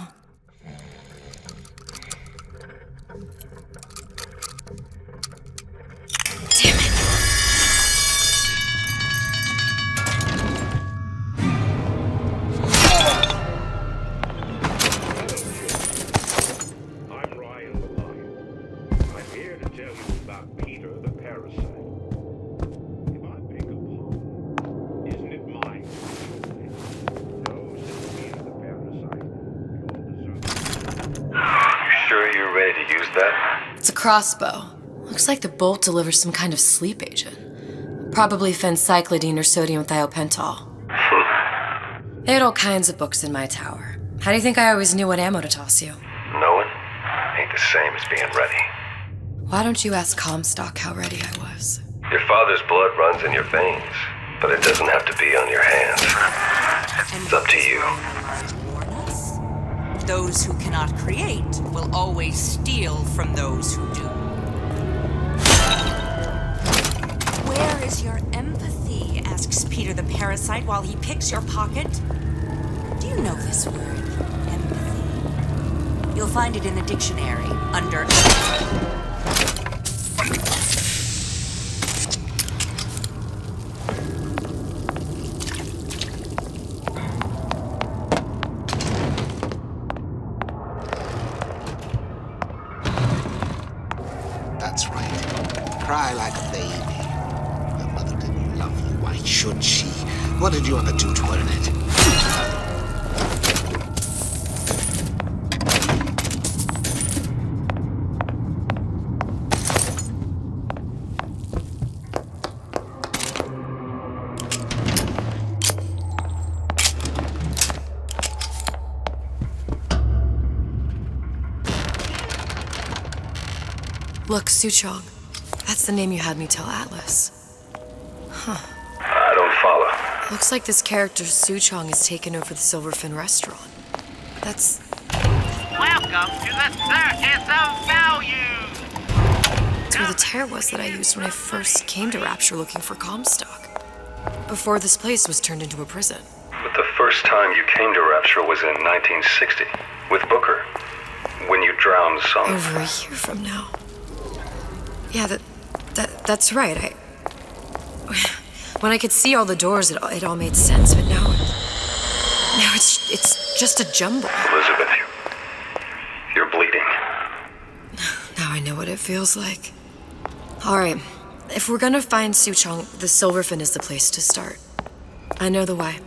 It's a crossbow. Looks like the bolt delivers some kind of sleep agent. Probably phencyclidine or sodium thiopental. They had all kinds of books in my tower. How do you think I always knew what ammo to toss you? Knowing ain't the same as being ready. Why don't you ask Comstock how ready I was? Your father's blood runs in your veins, but it doesn't have to be on your hands. It's up to you. Those who cannot create will always steal from those who do. Where is your empathy? Asks Peter the parasite while he picks your pocket. Do you know this word, empathy? You'll find it in the dictionary under... That's right. Cry like a baby. Your mother didn't love you. Why should she? What did you ever do to earn it? Look, Suchong. That's the name you had me tell Atlas. Huh. I don't follow. Looks like this character Suchong has taken over the Silverfin restaurant. That's... Welcome to the Circus of Value! That's where the tear was that I used when I first came to Rapture looking for Comstock. Before this place was turned into a prison. But the first time you came to Rapture was in 1960, with Booker. When you drowned some... Over a year from now. Yeah, that's right. When I could see all the doors, it all made sense, but now it's just a jumble. Elizabeth, you're bleeding. Now I know what it feels like. All right, if we're gonna find Suchong, the Silverfin is the place to start. I know the way.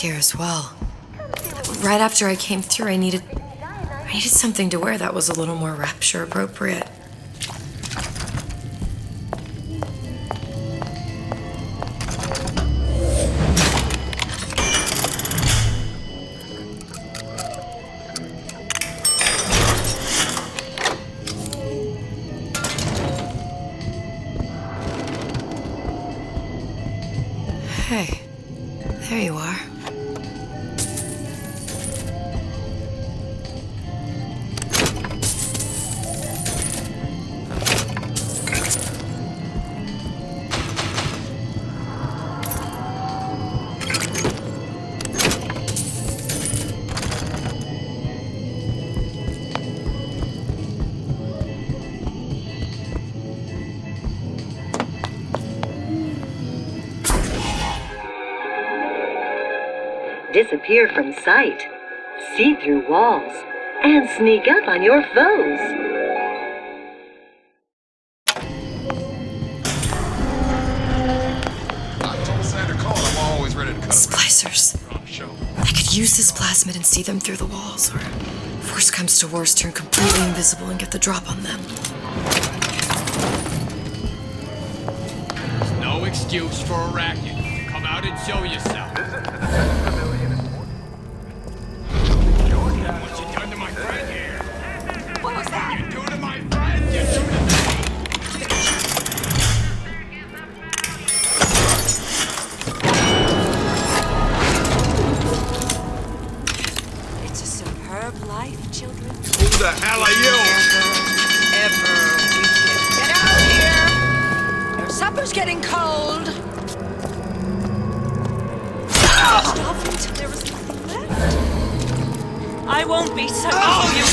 Here as well. Right after I came through, I needed something to wear that was a little more Rapture appropriate. Hey, there you are. Disappear from sight, see through walls, and sneak up on your foes. I told Santa Claus I'm always ready to cut. Splicers. I could use this plasmid and see them through the walls, or if worst comes to worst, turn completely invisible and get the drop on them. There's no excuse for a racket. Come out and show yourself. What you done to my friend here? What was that? You do to my friend, you do to me. It's a superb life, children. Who the hell are you? Ever wicked. Get out here! Your supper's getting cold. Stop until there was nothing left. I won't be such. Oh, you!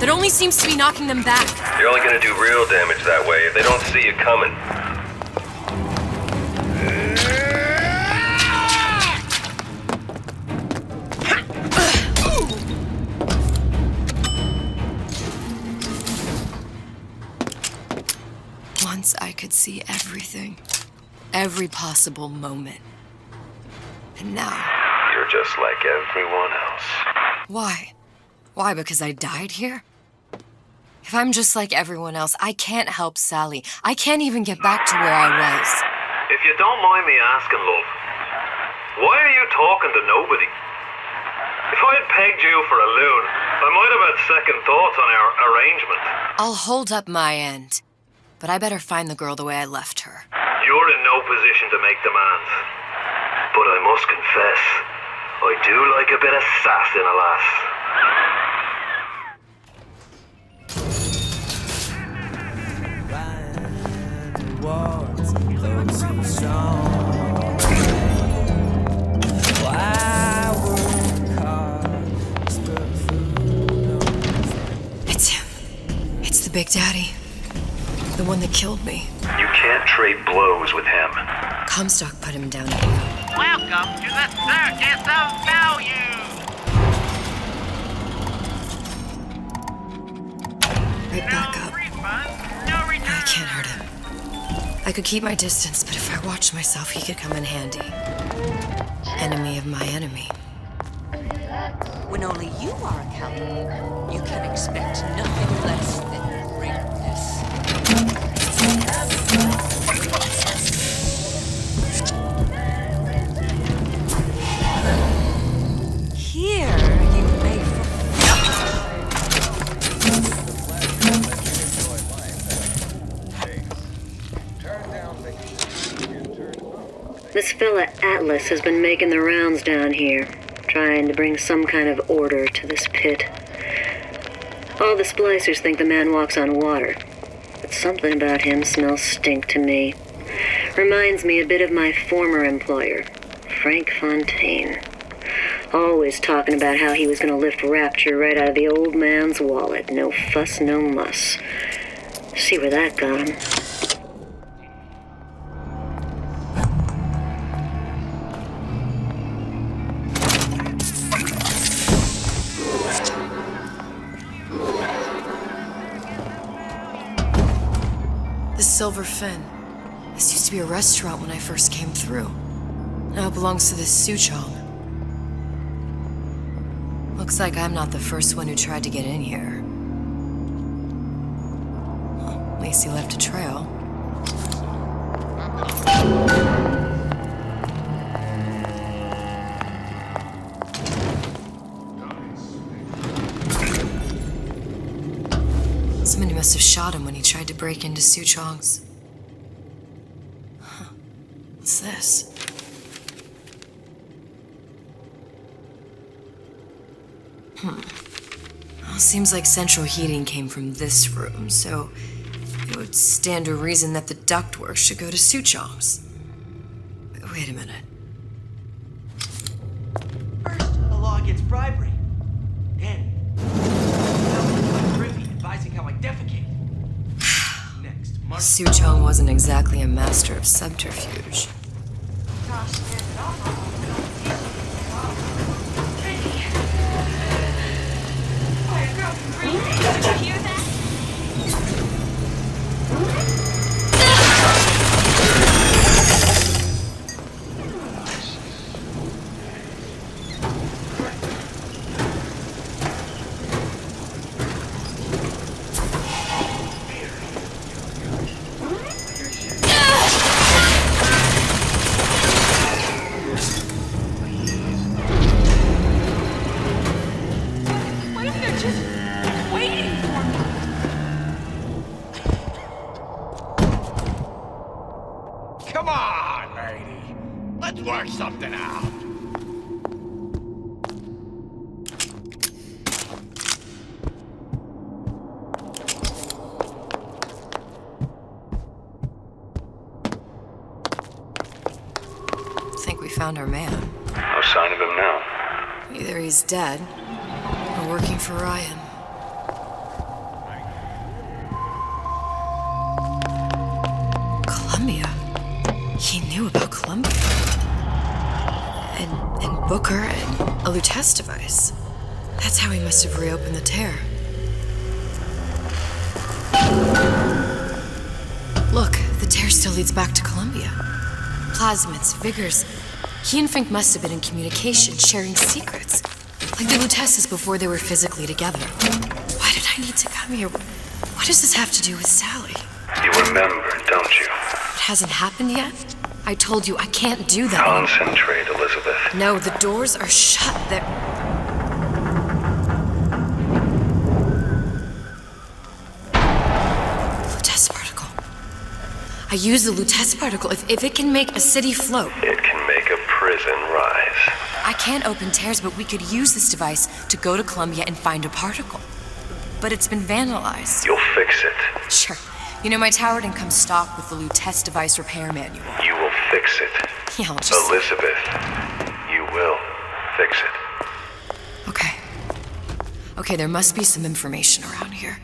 That only seems to be knocking them back. You're only gonna do real damage that way if they don't see you coming. Once I could see everything. Every possible moment. And now... You're just like everyone else. Why? Why, because I died here? If I'm just like everyone else, I can't help Sally. I can't even get back to where I was. If you don't mind me asking, love, why are you talking to nobody? If I had pegged you for a loon, I might have had second thoughts on our arrangement. I'll hold up my end. But I better find the girl the way I left her. You're in no position to make demands. But I must confess, I do like a bit of sass in a lass. It's him. It's the Big Daddy. The one that killed me. You can't trade blows with him. Comstock put him down here. Welcome to the Circus of Value! Right back up. I can't hurt him. I could keep my distance, but if I watched myself, he could come in handy. Enemy of my enemy. When only you are accountable, you can expect nothing less than greatness. Here you may This fella Atlas has been making the rounds down here, trying to bring some kind of order to this pit. All the splicers think the man walks on water, but something about him smells stink to me. Reminds me a bit of my former employer, Frank Fontaine. Always talking about how he was going to lift Rapture right out of the old man's wallet. No fuss, no muss. See where that got him. The Silver Fin. This used to be a restaurant when I first came through. Now it belongs to this Suchong. Looks like I'm not the first one who tried to get in here. Well, at least he left a trail. Somebody must have shot him when he tried to break into Suchong's. Huh. What's this? Well, seems like central heating came from this room, so it would stand to reason that the ductwork should go to Suchong's. But wait a minute. First, the law against bribery. Then, advising how I defecate. Next, Suchong wasn't exactly a master of subterfuge. Did you hear that? Let's work something out. Think we found our man. No sign of him now. Either he's dead, or working for Ryan. Columbia. He knew about Columbia. And Booker and a Lutece device. That's how he must have reopened the tear. Look, the tear still leads back to Columbia. Plasmids, Vigors. He and Fink must have been in communication, sharing secrets. Like the Luteces before they were physically together. Why did I need to come here? What does this have to do with Sally? You remember, don't you? It hasn't happened yet? I told you I can't do that. Concentrate, Elizabeth. No, the doors are shut. They're... Lutece particle. I use the Lutece particle. If it can make a city float. It can make a prison rise. I can't open tears, but we could use this device to go to Columbia and find a particle. But it's been vandalized. You'll fix it. Sure. You know, my tower didn't come stocked with the Lutece device repair manual. You will fix it. Yeah, I'll just... Elizabeth, you will fix it. Okay. Okay, there must be some information around here.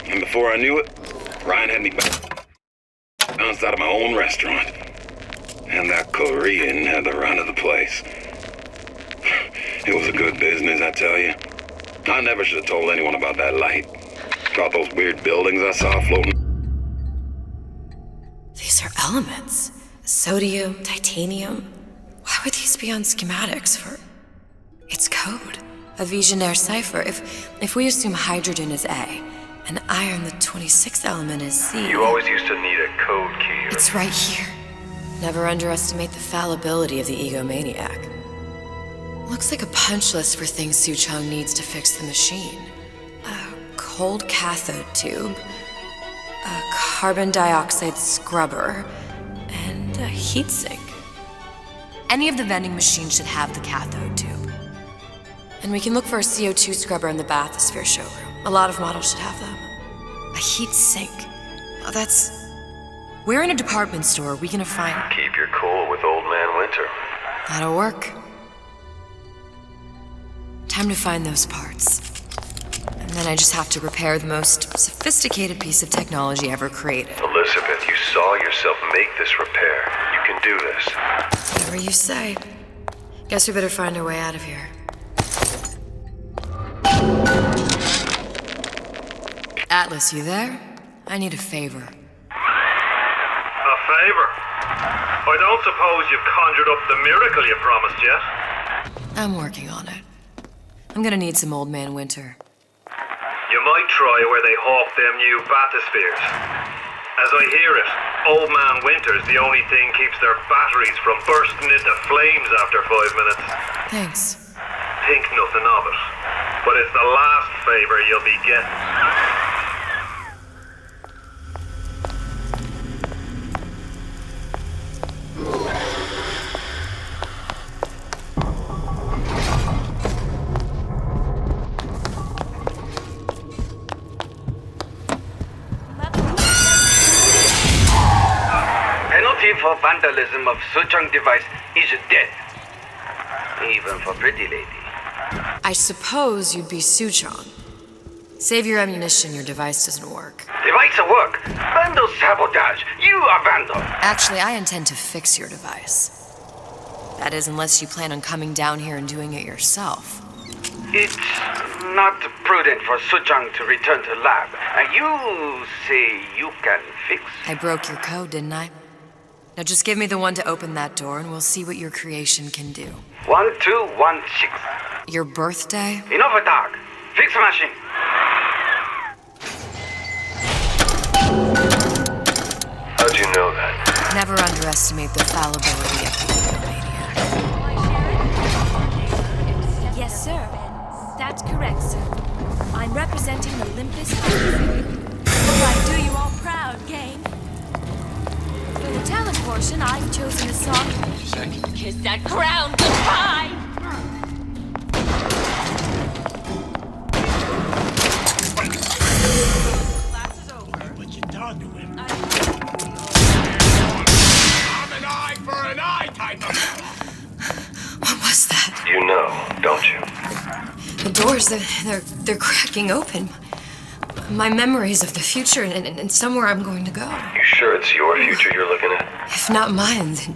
And before I knew it, Ryan had me bounced out of my own restaurant. And that Korean had the run of the place. It was a good business, I tell you. I never should have told anyone about that light. About those weird buildings I saw floating. These are elements. Sodium, titanium. Why would these be on schematics for... It's code. A Visionaire cipher. If we assume hydrogen is A, and iron, the 26th element, is C... You always used to need a code key. It's right here. Never underestimate the fallibility of the egomaniac. Looks like a punch list for things Suchong needs to fix the machine. A cold cathode tube, a carbon dioxide scrubber, and a heatsink. Any of the vending machines should have the cathode tube. And we can look for a CO2 scrubber in the bathysphere showroom. A lot of models should have them. A heat sink. Oh, that's... Where in a department store are we gonna find... Keep your cool with Old Man Winter. That'll work. Time to find those parts. And then I just have to repair the most sophisticated piece of technology ever created. Elizabeth, you saw yourself make this repair. You can do this. Whatever you say. Guess we better find our way out of here. Atlas, you there? I need a favor. A favor? I don't suppose you've conjured up the miracle you promised yet? I'm working on it. I'm gonna need some Old Man Winter. You might try where they hawk them new bathyspheres. As I hear it, Old Man Winter's the only thing keeps their batteries from bursting into flames after 5 minutes. Thanks. Think nothing of it. But it's the last favor you'll be getting. Penalty for vandalism of Suchong device is death. Even for pretty lady. I suppose you'd be Suchong. Save your ammunition, your device doesn't work. Device at work. Vandal sabotage. You are vandal. Actually, I intend to fix your device. That is, unless you plan on coming down here and doing it yourself. It's not prudent for Suchang to return to lab. You say you can fix? I broke your code, didn't I? Now just give me the one to open that door and we'll see what your creation can do. 1216. Your birthday? Enough attack. Fix the machine. How'd you know that? Never underestimate the fallibility of the maniac. Yes, sir. That's correct, sir. I'm representing Olympus. Hope I do you all proud, gang. For the talent portion, I've chosen a song. Kiss that crown goodbye! What you done to him? I'm an eye for an eye type of fella. What was that? You know, don't you? The doors, they're cracking open. My memories of the future and somewhere I'm going to go. You sure it's your future you're looking at? If not mine, then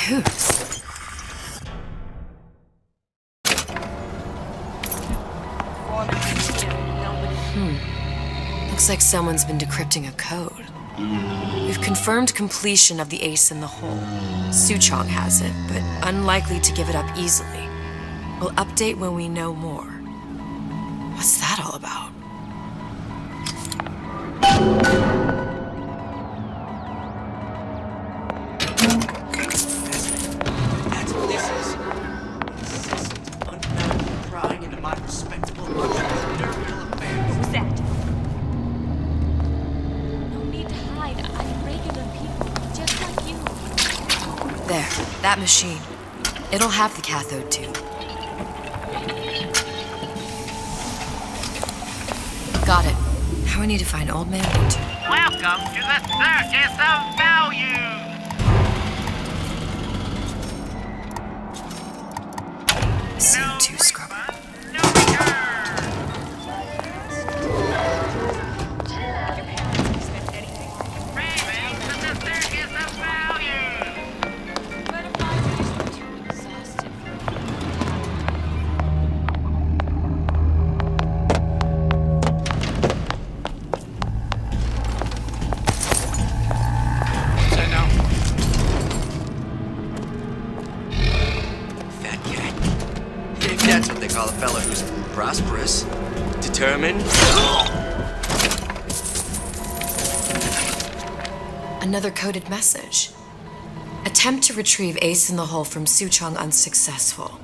whose? Looks like someone's been decrypting a code. We've confirmed completion of the ace in the hole. Suchong has it, but unlikely to give it up easily. We'll update when we know more. What's that all about? That's what this is. Incessant, unbound prying into my respectable entrepreneurial affairs. What was that? No need to hide. I'm regular people, just like you. There, that machine. It'll have the cathode tube. Got it. Now I need to find Old Man Winter. Welcome to the Circus of Value! CO2 scrubber. Fat cat. Maybe that's what they call a fella who's prosperous, determined. Another coded message. Attempt to retrieve Ace in the Hole from Suchong unsuccessful.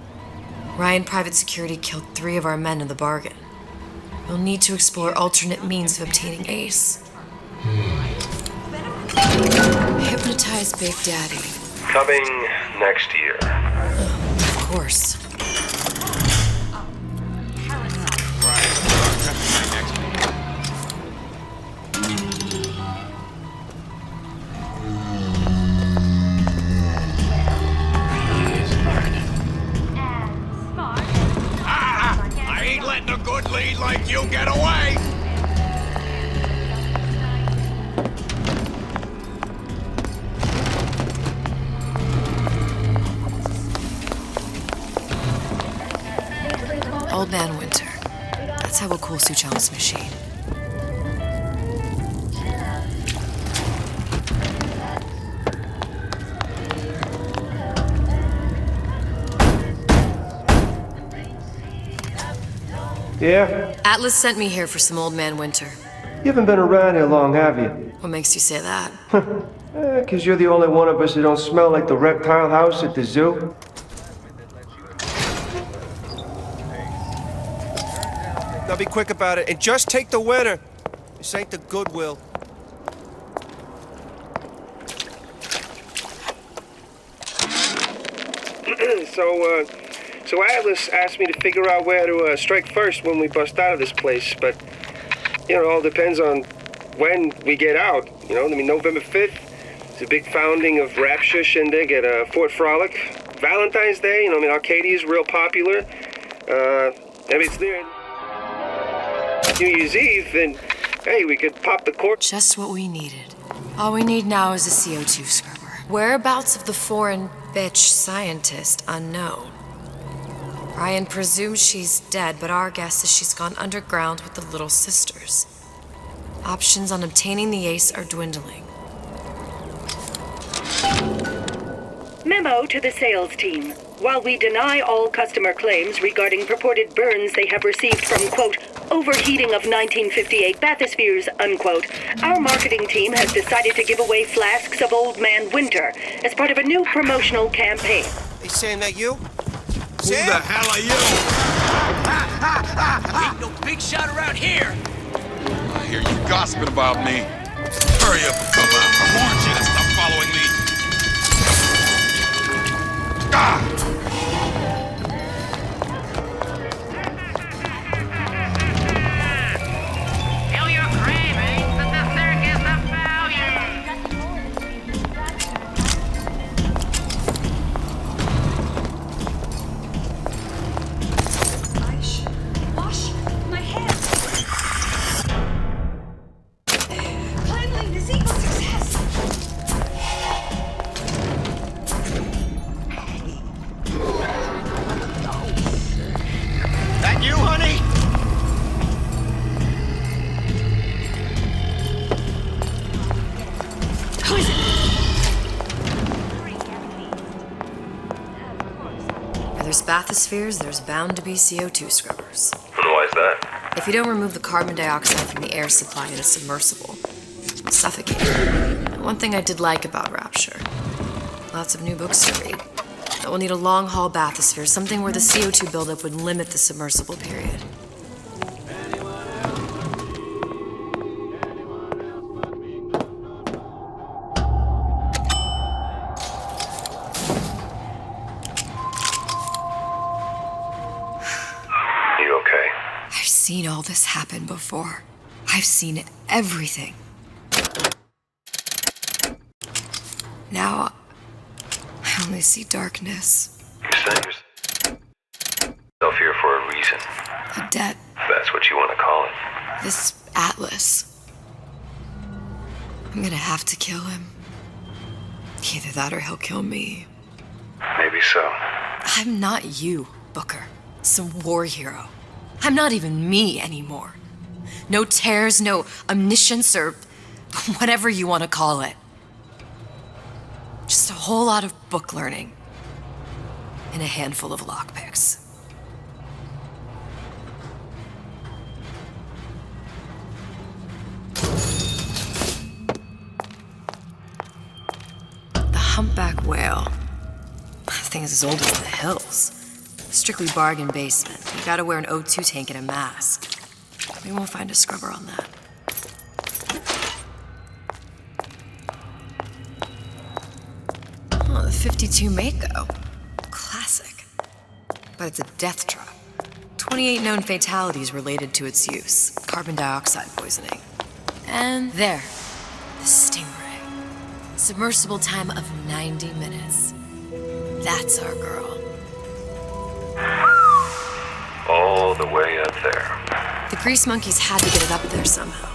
Ryan Private Security killed 3 of our men in the bargain. We'll need to explore alternate means of obtaining Ace. Hypnotize Big Daddy. Coming next year. Of course. I ain't letting a good lead like you get away! Old Man Winter. That's how we'll cool Suchong's machine. Yeah? Atlas sent me here for some Old Man Winter. You haven't been around here long, have you? What makes you say that? 'Cause you're the only one of us who don't smell like the reptile house at the zoo. Now be quick about it and just take the winner. This ain't the Goodwill. So Atlas asked me to figure out where to strike first when we bust out of this place, but, you know, it all depends on when we get out. You know, I mean, November 5th is a big founding of Rapture Shindig at Fort Frolic. Valentine's Day, you know, I mean, Arcadia's real popular. I mean, it's there. New Year's Eve, then, hey, we could pop the cork. Just what we needed. All we need now is a CO2 scrubber. Whereabouts of the foreign bitch scientist unknown. Ryan presumes she's dead, but our guess is she's gone underground with the Little Sisters. Options on obtaining the ace are dwindling. Memo to the sales team. While we deny all customer claims regarding purported burns they have received from, quote, overheating of 1958 bathyspheres, unquote, our marketing team has decided to give away flasks of Old Man Winter as part of a new promotional campaign. They saying that you? Who the hell are you? Ain't no big shot around here. I hear you gossiping about me. Hurry up and come out. I warned you to stop following me. Ah! Feel your cravings at the circus of value. Wash my hands. Cleanliness equals success. That you, honey? Who is it? Where there's bathyspheres, there's bound to be CO2 scrubbers. And why is that? If you don't remove the carbon dioxide from the air supply in a submersible, it'll suffocate. One thing I did like about Rapture, lots of new books to read. But we'll need a long-haul bathysphere, something where the CO2 buildup would limit the submersible period. You okay? I've seen all this happen before. I've seen everything. Now, I only see darkness. You sent yourself here for a reason. A debt. That's what you want to call it. This Atlas. I'm gonna have to kill him. Either that or he'll kill me. Maybe so. I'm not you, Booker. Some war hero. I'm not even me anymore. No tears, no omniscience, or whatever you want to call it. Just a whole lot of book learning. And a handful of lockpicks. The humpback whale. That thing is as old as the hills. Strictly bargain basement. You gotta wear an O2 tank and a mask. We won't find a scrubber on that. Oh, the 52 Mako. Classic. But it's a death trap. 28 known fatalities related to its use. Carbon dioxide poisoning. And there. The Stingray. Submersible time of 90 minutes. That's our girl. All the way up there. The grease monkeys had to get it up there somehow.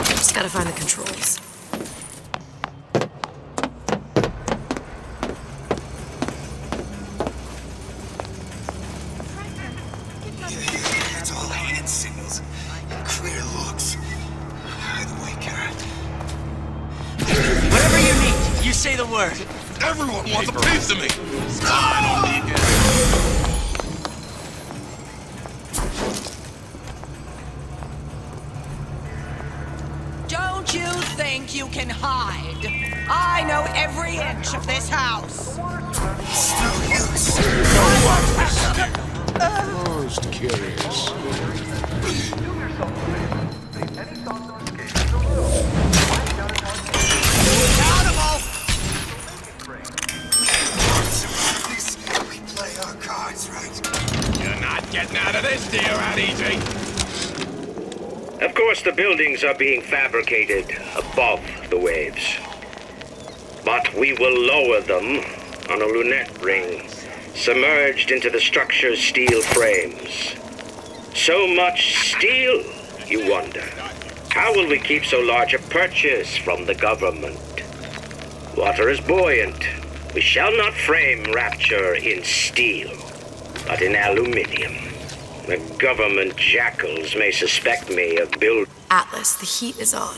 Just gotta find the controls. It's all hand signals. Clear looks. By the way, Garrett. Whatever you need, you say the word. Everyone wants a piece of me. I don't need it. Don't you think you can hide? I know every inch of this house. Most curious. We play our cards right. You're not getting out of this deal that easy. Of course, the buildings are being fabricated above the waves. But we will lower them on a lunette ring, submerged into the structure's steel frames. So much steel, you wonder? How will we keep so large a purchase from the government? Water is buoyant. We shall not frame rapture in steel, but in aluminium. The government jackals may suspect me of building. Atlas, the heat is on.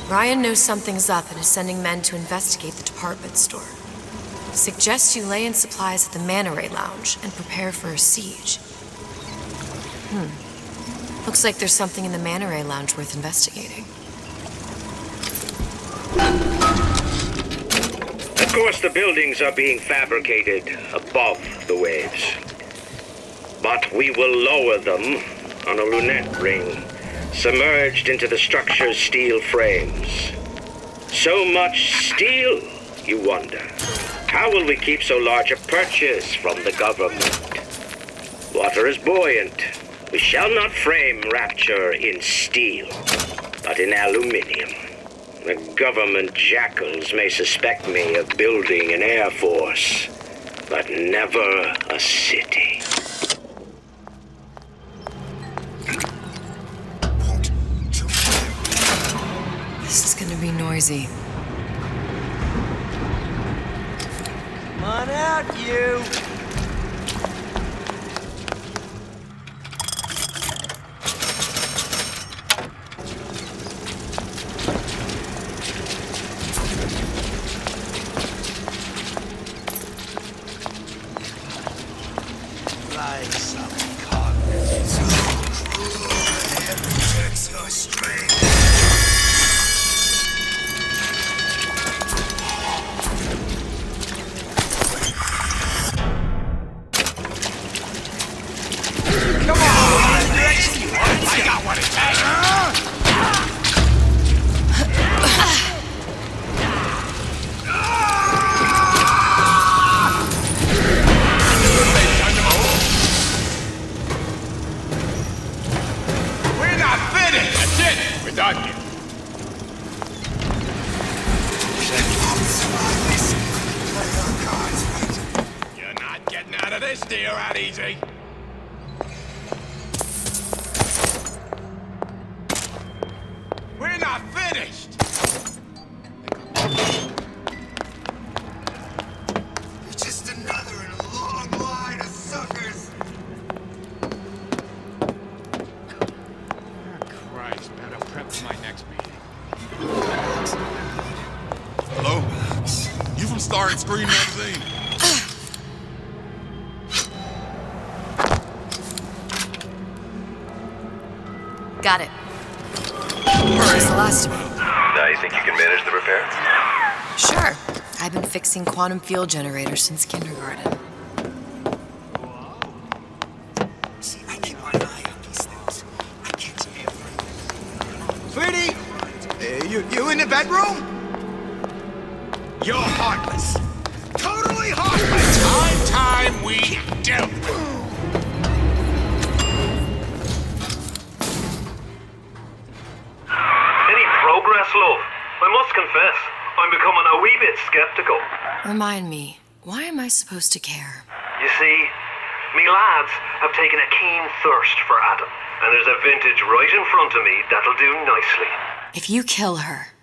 Ryan knows something's up and is sending men to investigate the department store. Suggests you lay in supplies at the Manta Ray Lounge and prepare for a siege. Looks like there's something in the Manta Ray Lounge worth investigating. Of course, the buildings are being fabricated above the waves. But we will lower them on a lunette ring, submerged into the structure's steel frames. So much steel, you wonder. How will we keep so large a purchase from the government? Water is buoyant. We shall not frame rapture in steel, but in aluminium. The government jackals may suspect me of building an air force, but never a city. This is gonna be noisy. Come on out, you! Like some cotton. So cruel and protects your strength. Come on! I got what it takes! We're not finished! That's it! We're done here. You're not getting out of this deal that easy. We're not finished! You're just another in a long line of suckers. Oh, Christ, better prep for my next meeting. Hello? You from Star and Scream magazine? Got it. Where's the last of it? Now you think you can manage the repair? Sure. I've been fixing quantum field generators since kindergarten. See, I keep my eye on these things. I catch everything. Sweetie! You in the bedroom? You're heartless. Totally heartless! Time we dealt with. Any progress, love? I must confess, I'm becoming a wee bit skeptical. Remind me, why am I supposed to care? You see, me lads have taken a keen thirst for Adam, and there's a vintage right in front of me that'll do nicely. If you kill her,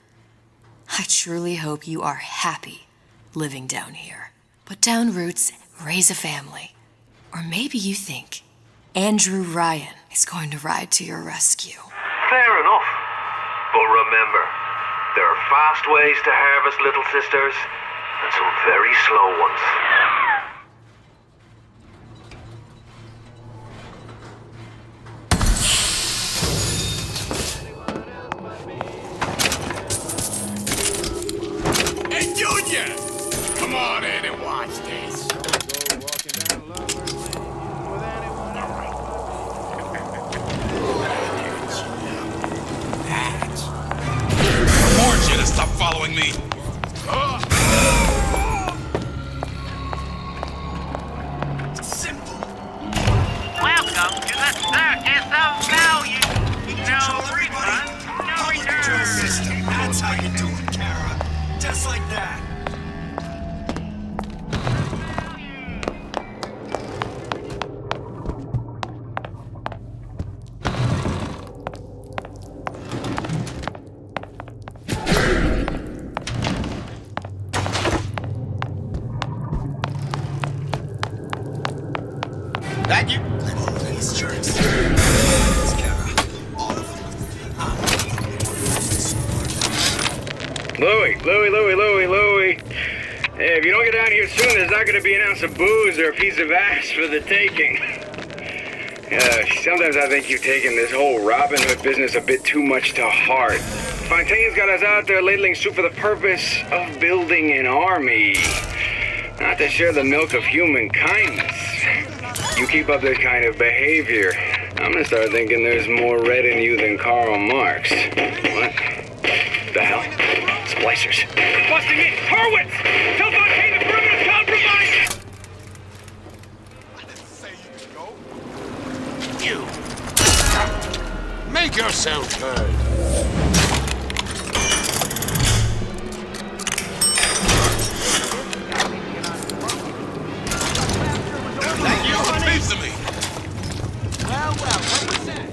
I truly hope you are happy living down here. Put down roots, raise a family. Or maybe you think Andrew Ryan is going to ride to your rescue. Fair enough. But remember, there are fast ways to harvest little sisters, and some very slow ones. Hey, Junior! Come on in and watch this. I warned you to stop following me. Thank you. Louie. Hey, if you don't get down here soon, there's not going to be an ounce of booze or a piece of ass for the taking. Sometimes I think you've taken this whole Robin Hood business a bit too much to heart. Fontaine's got us out there ladling soup for the purpose of building an army, not to share the milk of human kindness. You keep up this kind of behavior, I'm gonna start thinking there's more red in you than Karl Marx. What the hell? Splicers. They're busting in! Hurwitz! Tell Fontaine the perimeter's compromised! You! Make yourself heard! Thank you for teasing me! Well, what was that?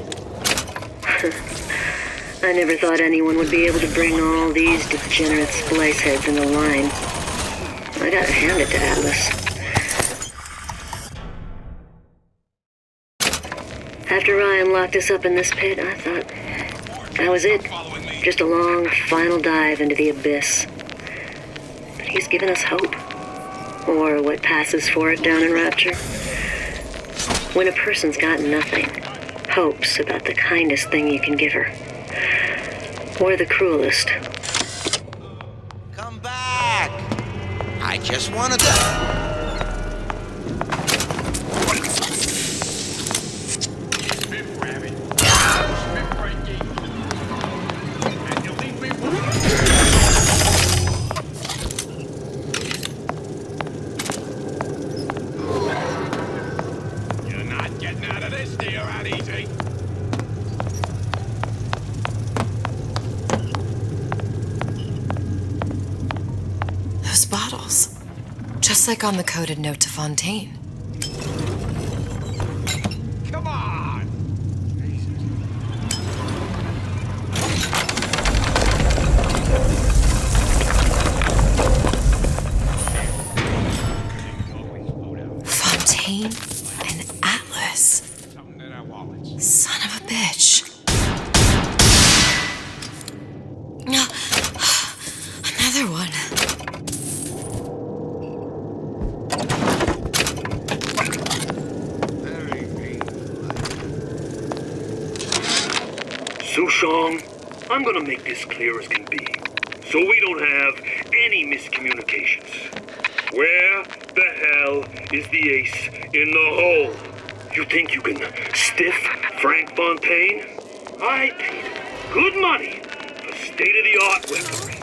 I never thought anyone would be able to bring all these degenerate splice heads into line. I gotta hand it to Atlas. After Ryan locked us up in this pit, I thought that was it. Just a long, final dive into the abyss. But he's given us hope. Or what passes for it down in Rapture. When a person's got nothing, hope's about the kindest thing you can give her. Or the cruelest. Come back! I just wanted to... You're not getting out of this deal out easy. Those bottles. Just like on the coded note to Fontaine. Come on! Fontaine and Atlas. Son of a bitch. Another one. Sushong, I'm gonna make this clear as can be, so we don't have any miscommunications. Where the hell is the ace in the hole? You think you can stiff Frank Fontaine? I paid good money for state-of-the-art weaponry.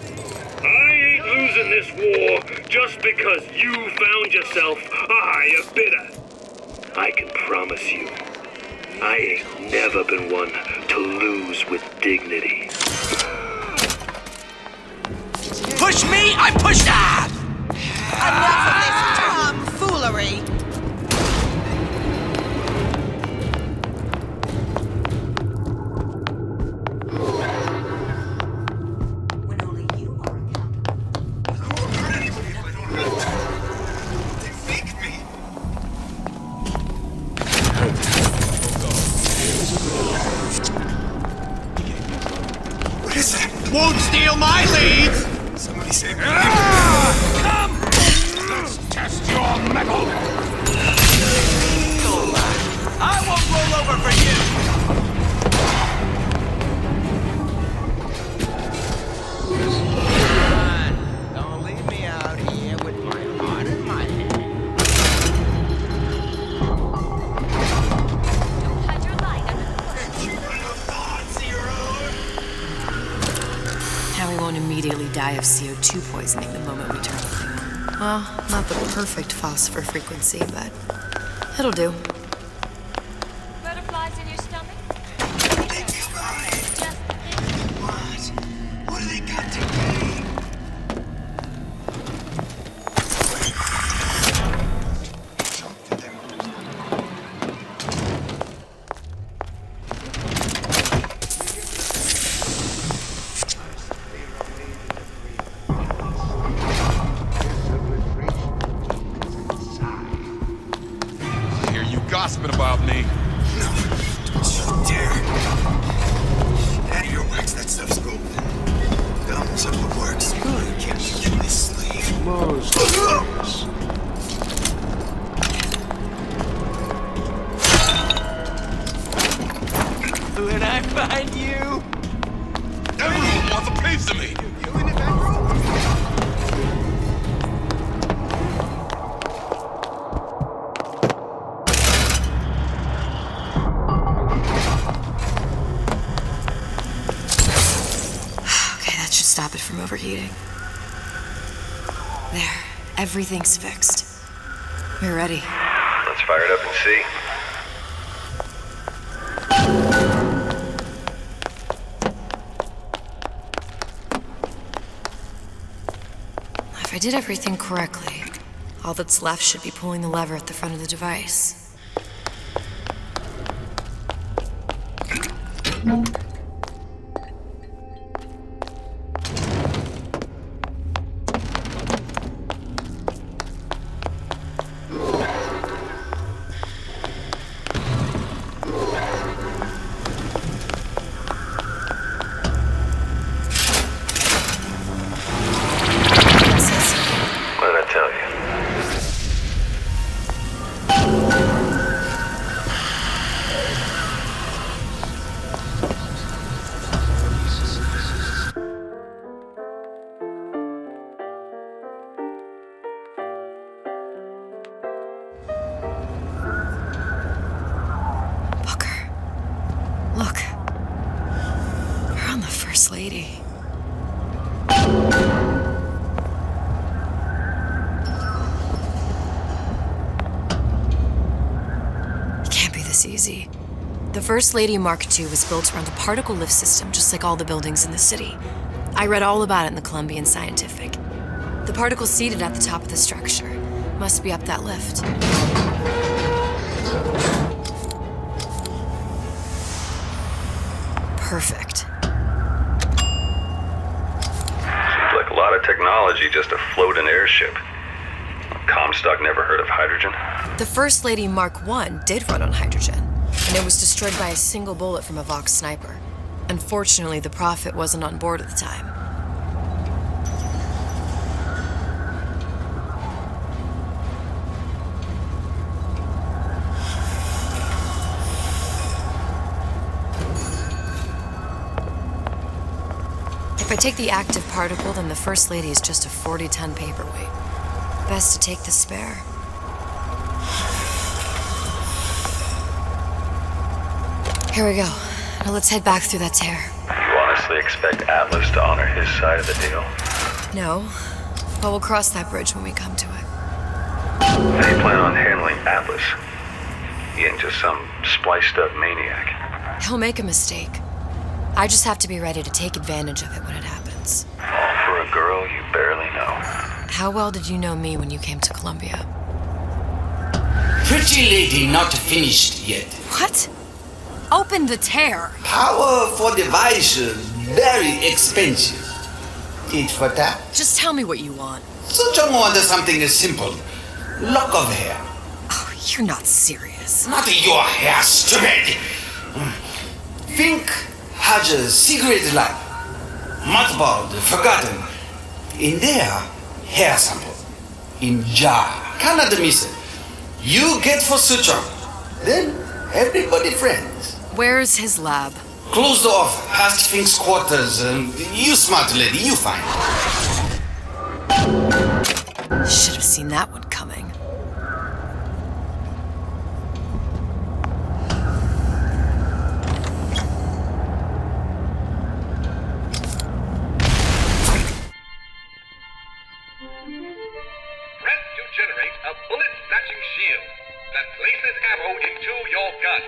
I ain't losing this war just because you found yourself a higher bidder. I can promise you, I ain't never been one to lose with dignity. Push me, I push that! Enough of this tomfoolery! What is that? Won't steal my leads! Somebody save me. Come! Let's test your metal! I won't roll over for you! Don't leave me out here with my heart in my hand. Now we won't immediately die of CO2 poisoning the moment we turn the thing on. Well, not the perfect phosphor frequency, but it'll do. Butterflies in your stomach? What do they got to gain? Here you go. gossiping about me. No, don't you dare. Out of your wax, that stuff's golden. Dumb so it works. You can't kill this slave. When I find you, everyone wants a piece of me. Okay, that should stop it from overheating. There, everything's fixed. We're ready. Let's fire it up and see. If I did everything correctly, all that's left should be pulling the lever at the front of the device. What did I tell you? Look. We're on the First Lady. It can't be this easy. The First Lady Mark II was built around a particle lift system just like all the buildings in the city. I read all about it in the Columbian Scientific. The particles seated at the top of the structure must be up that lift. Perfect. Seems like a lot of technology just to float an airship. Comstock never heard of hydrogen. The First Lady Mark I did run on hydrogen, and it was destroyed by a single bullet from a Vox sniper. Unfortunately, the Prophet wasn't on board at the time. If I take the active particle, then the First Lady is just a 40-ton paperweight. Best to take the spare. Here we go. Now let's head back through that tear. You honestly expect Atlas to honor his side of the deal? No, but we'll cross that bridge when we come to it. How do you plan on handling Atlas? He ain't just some spliced-up maniac. He'll make a mistake. I just have to be ready to take advantage of it when it happens. All for a girl you barely know. How well did you know me when you came to Columbia? pretty lady not finished yet. What? Open the tear. Powerful device, very expensive. Tit for tat. Just tell me what you want. Such a wonder something is simple. Lock of hair. Oh, you're not serious. Not your hair, stupid. Think has a secret lab. Mothballed, forgotten. In there, hair sample. In jar. Cannot miss it. You get for suture. Then everybody friends. Where's his lab? Closed off, past Fink's quarters. You smart lady, you find. Should have seen that one coming. Press to generate a bullet-snatching shield that places ammo into your gun.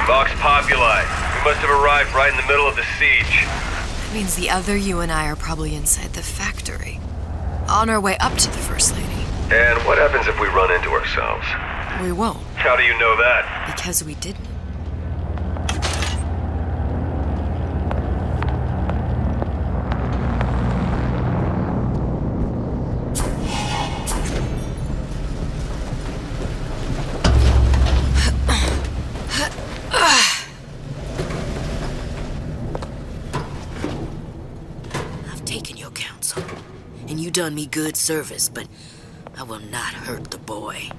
Vox Populi. We must have arrived right in the middle of the siege. That means the other you and I are probably inside the factory. On our way up to the First Lady. And what happens if we run into ourselves? We won't. How do you know that? Because we didn't. I've taken your counsel, and you done me good service, but I will not hurt the boy.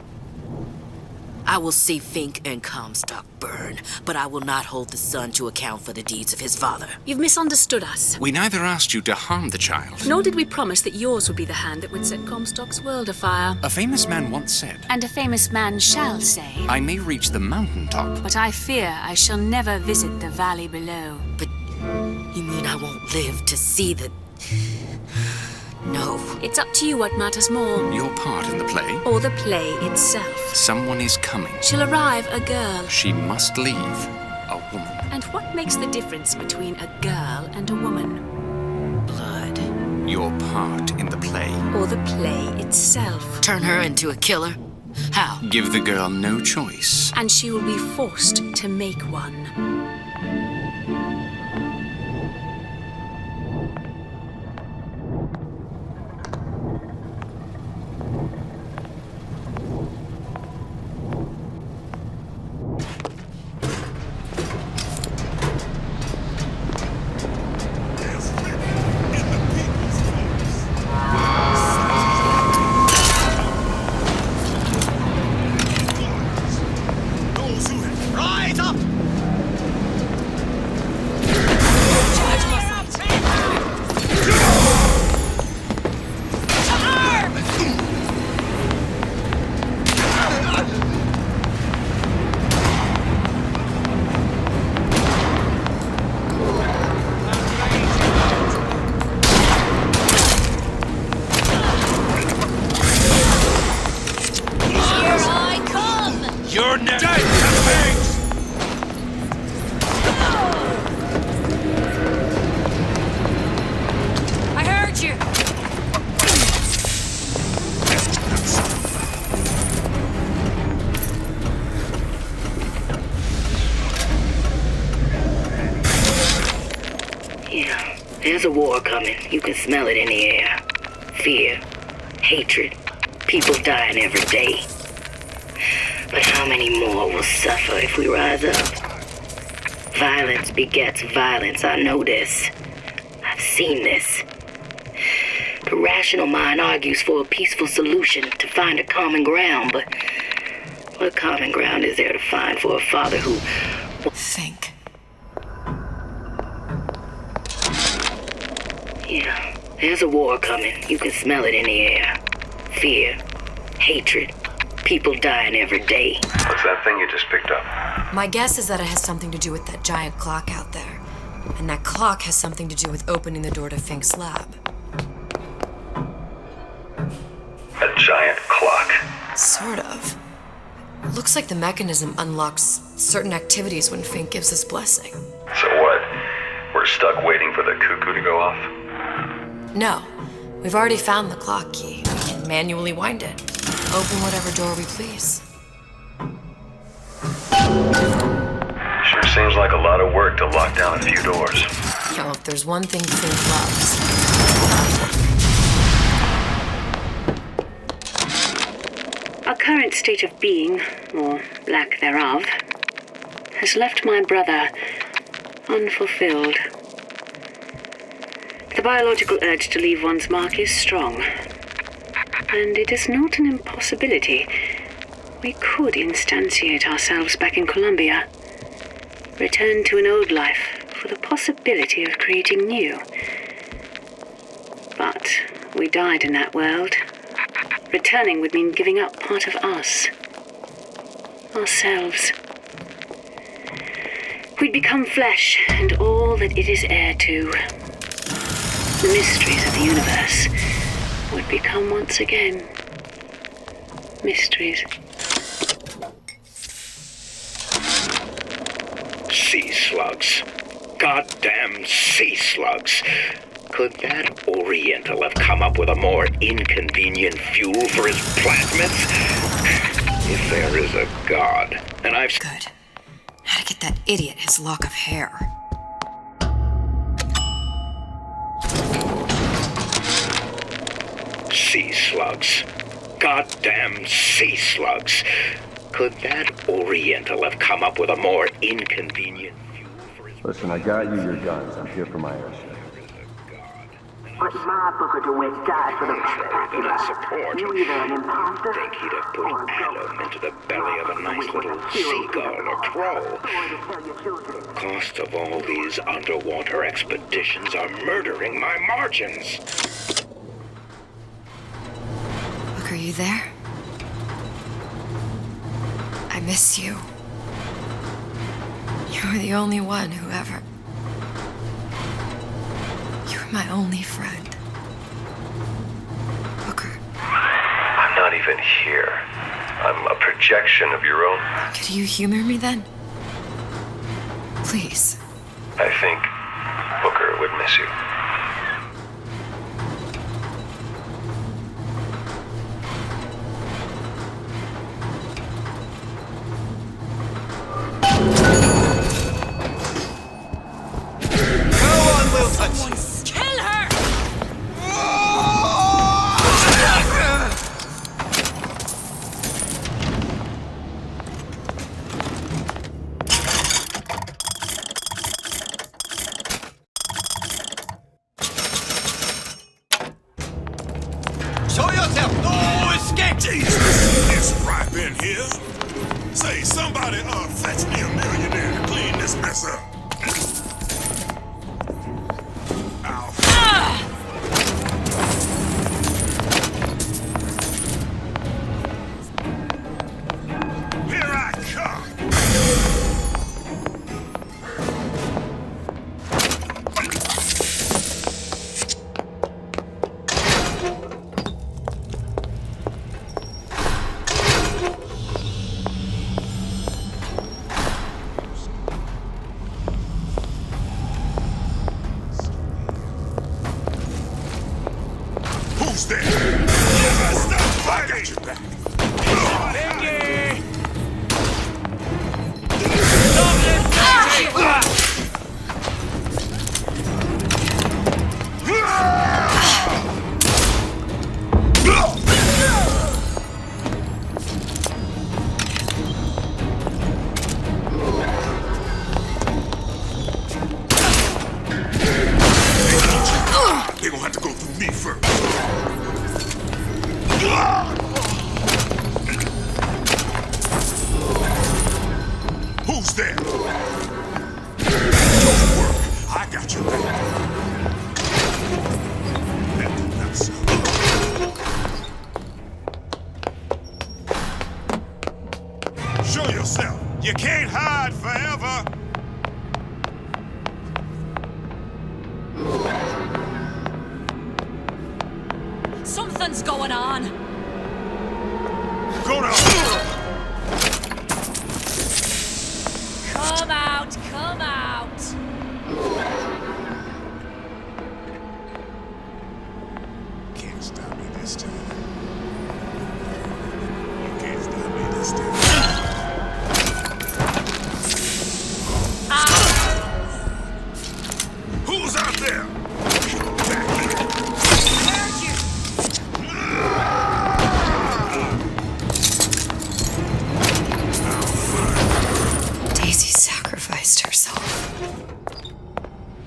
I will see Fink and Comstock burn, but I will not hold the son to account for the deeds of his father. You've misunderstood us. We neither asked you to harm the child. Nor did we promise that yours would be the hand that would set Comstock's world afire. A famous man once said, And a famous man shall say, I may reach the mountaintop, but I fear I shall never visit the valley below. But you mean I won't live to see the... No. It's up to you what matters more. Your part in the play? Or the play itself. Someone is coming. She'll arrive, a girl. She must leave, a woman. And what makes the difference between a girl and a woman? Blood. Your part in the play. Or the play itself. Turn her into a killer? How? Give the girl no choice. And she will be forced to make one. You're dead, pigs! I heard you. Yeah, there's a war coming. You can smell it in the air. Fear, hatred, people dying every day. But how many more will suffer if we rise up? Violence begets violence, I know this. I've seen this. The rational mind argues for a peaceful solution to find a common ground, but what common ground is there to find for a father who... Think. Yeah, there's a war coming. You can smell it in the air. Fear, hatred, people dying every day. What's that thing you just picked up? My guess is that it has something to do with that giant clock out there. And that clock has something to do with opening the door to Fink's lab. A giant clock? Sort of. Looks like the mechanism unlocks certain activities when Fink gives his blessing. So what? We're stuck waiting for the cuckoo to go off? No. We've already found the clock key. We can manually wind it. Open whatever door we please. Sure seems like a lot of work to lock down a few doors. Yo, if there's one thing Fink loves. Our current state of being, or lack thereof, has left my brother unfulfilled. The biological urge to leave one's mark is strong, and it is not an impossibility. We could instantiate ourselves back in Columbia, return to an old life for the possibility of creating new. But we died in that world. Returning would mean giving up part of us, ourselves. We'd become flesh and all that it is heir to. The mysteries of the universe would become once again mysteries. Sea slugs. Goddamn sea slugs. Could that Oriental have come up with a more inconvenient fuel for his plasmids? If there is a God, and I've... Good. How to get that idiot his lock of hair. Sea slugs. Goddamn sea slugs. Could that Oriental have come up with a more inconvenient fuel for his... Listen, I got you your guns. I'm here for my airship. But my Booker DeWitt died for the spectacular. Support. You either an imposter Think he'd have put alum into the belly of a nice little seagull or crow. The cost of all these underwater expeditions are murdering my margins. Look, are you there? I miss you. You were the only one who ever... You were my only friend. Booker. I'm not even here. I'm a projection of your own. Could you humor me then? Please. I think Booker would miss you. Kill her! Show yourself! No escape! Jesus, it's ripe in here. Say, somebody fetch me a millionaire to clean this mess up. Here I come. Who's there? Stop fighting! I got your back. They're gonna have to go through me first. Who's there? Don't worry, I got your back. Show yourself. You can't hide forever. Something's going on. Go now. Come out, come out. Can't stop me this time. You can't stop me this time. Who's out there? Daisy sacrificed herself.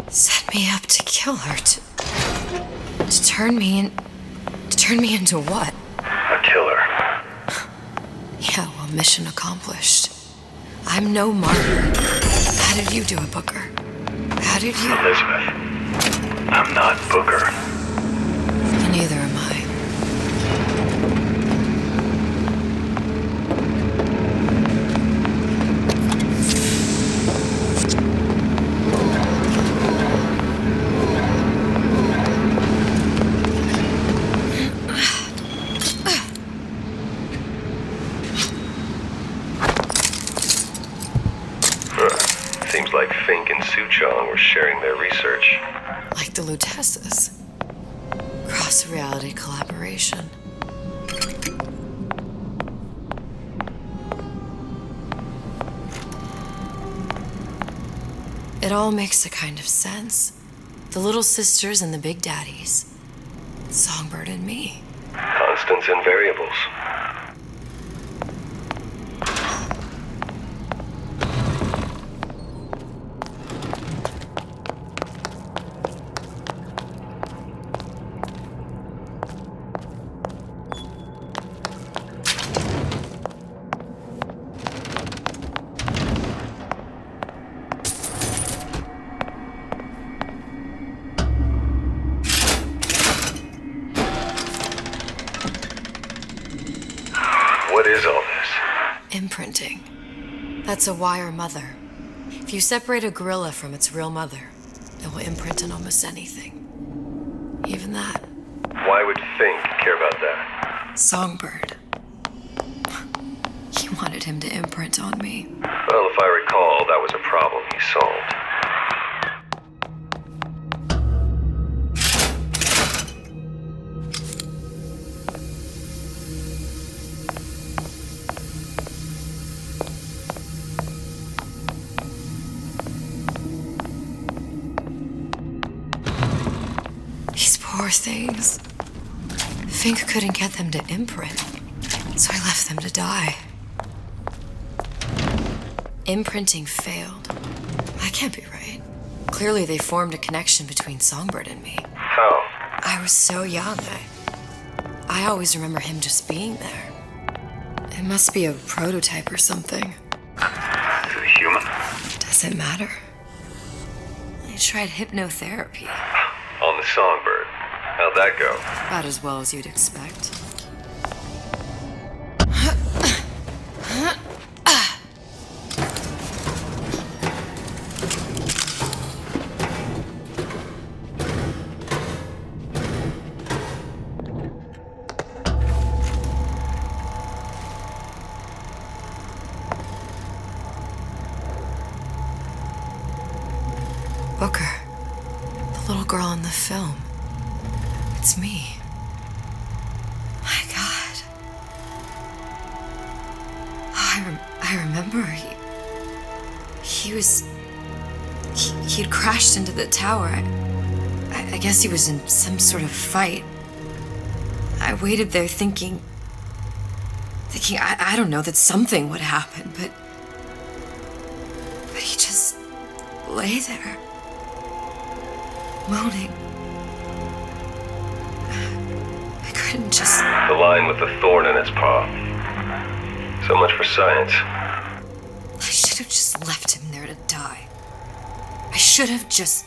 Set me up to kill her, to turn me into what? A killer. Yeah, well, mission accomplished. I'm no martyr. How did you do it, Booker? How did you... Elizabeth, I'm not Booker. Neither am I. Seems like Fink and Suchong were sharing their research. Like the Lutesses. Cross-reality collaboration. It all makes a kind of sense. The little sisters and the big daddies. Songbird and me. Constants and variables. What is all this? Imprinting. That's a wire mother. If you separate a gorilla from its real mother, it will imprint on almost anything. Even that. Why would Fink care about that? Songbird. He wanted him to imprint on me. Well, if I recall, that was a problem he solved. These poor things. Fink couldn't get them to imprint, so I left them to die. Imprinting failed. That can't be right. Clearly they formed a connection between Songbird and me. How? I was so young. I always remember him just being there. It must be a prototype or something. Is it a human? Does it matter? I tried hypnotherapy. On the Songbird. How'd that go? About as well as you'd expect. Booker, the little girl in the film. It's me. My God. Oh, I remember he'd crashed into the tower. I guess he was in some sort of fight. I waited there thinking I don't know, that something would happen, but he just lay there, moaning. I couldn't just... The line with the thorn in its paw. So much for science. I should have just left him there to die. I should have just...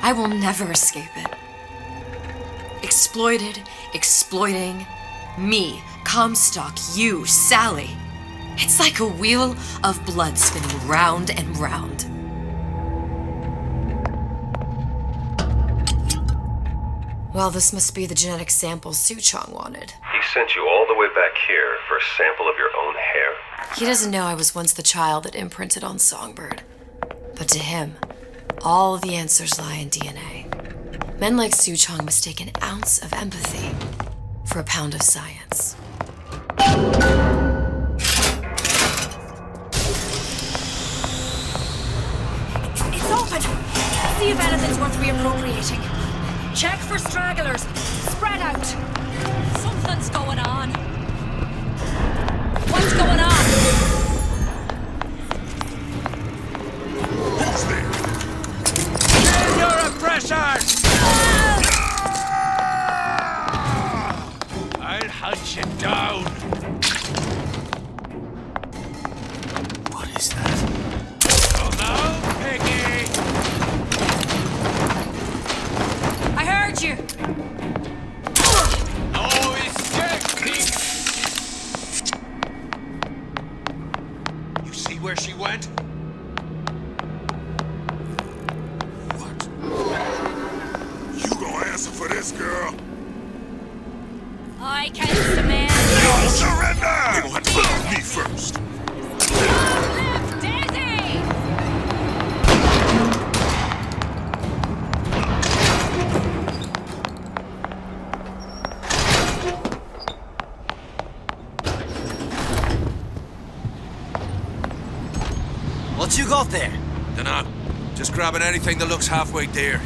I will never escape it. Exploited, exploiting, me, Comstock, you, Sally. It's like a wheel of blood spinning round and round. Well, this must be the genetic sample Suchong wanted. He sent you all the way back here for a sample of your own hair? He doesn't know I was once the child that imprinted on Songbird. But to him, all of the answers lie in DNA. Men like Suchong mistake an ounce of empathy for a pound of science. It's open! See if anything's worth reappropriating. Check for stragglers. Spread out. Something's going on. What's going on? Who's there? Turn your oppressors! I'll hunt you down. What is that? Come out, Piggy! I heard you. No escape! You see where she went? You gonna answer for this, girl? I can't demand. No surrender! You gonna have to put on me first. Daisy! What you got there? Dunno. Just grabbing anything that looks halfway there.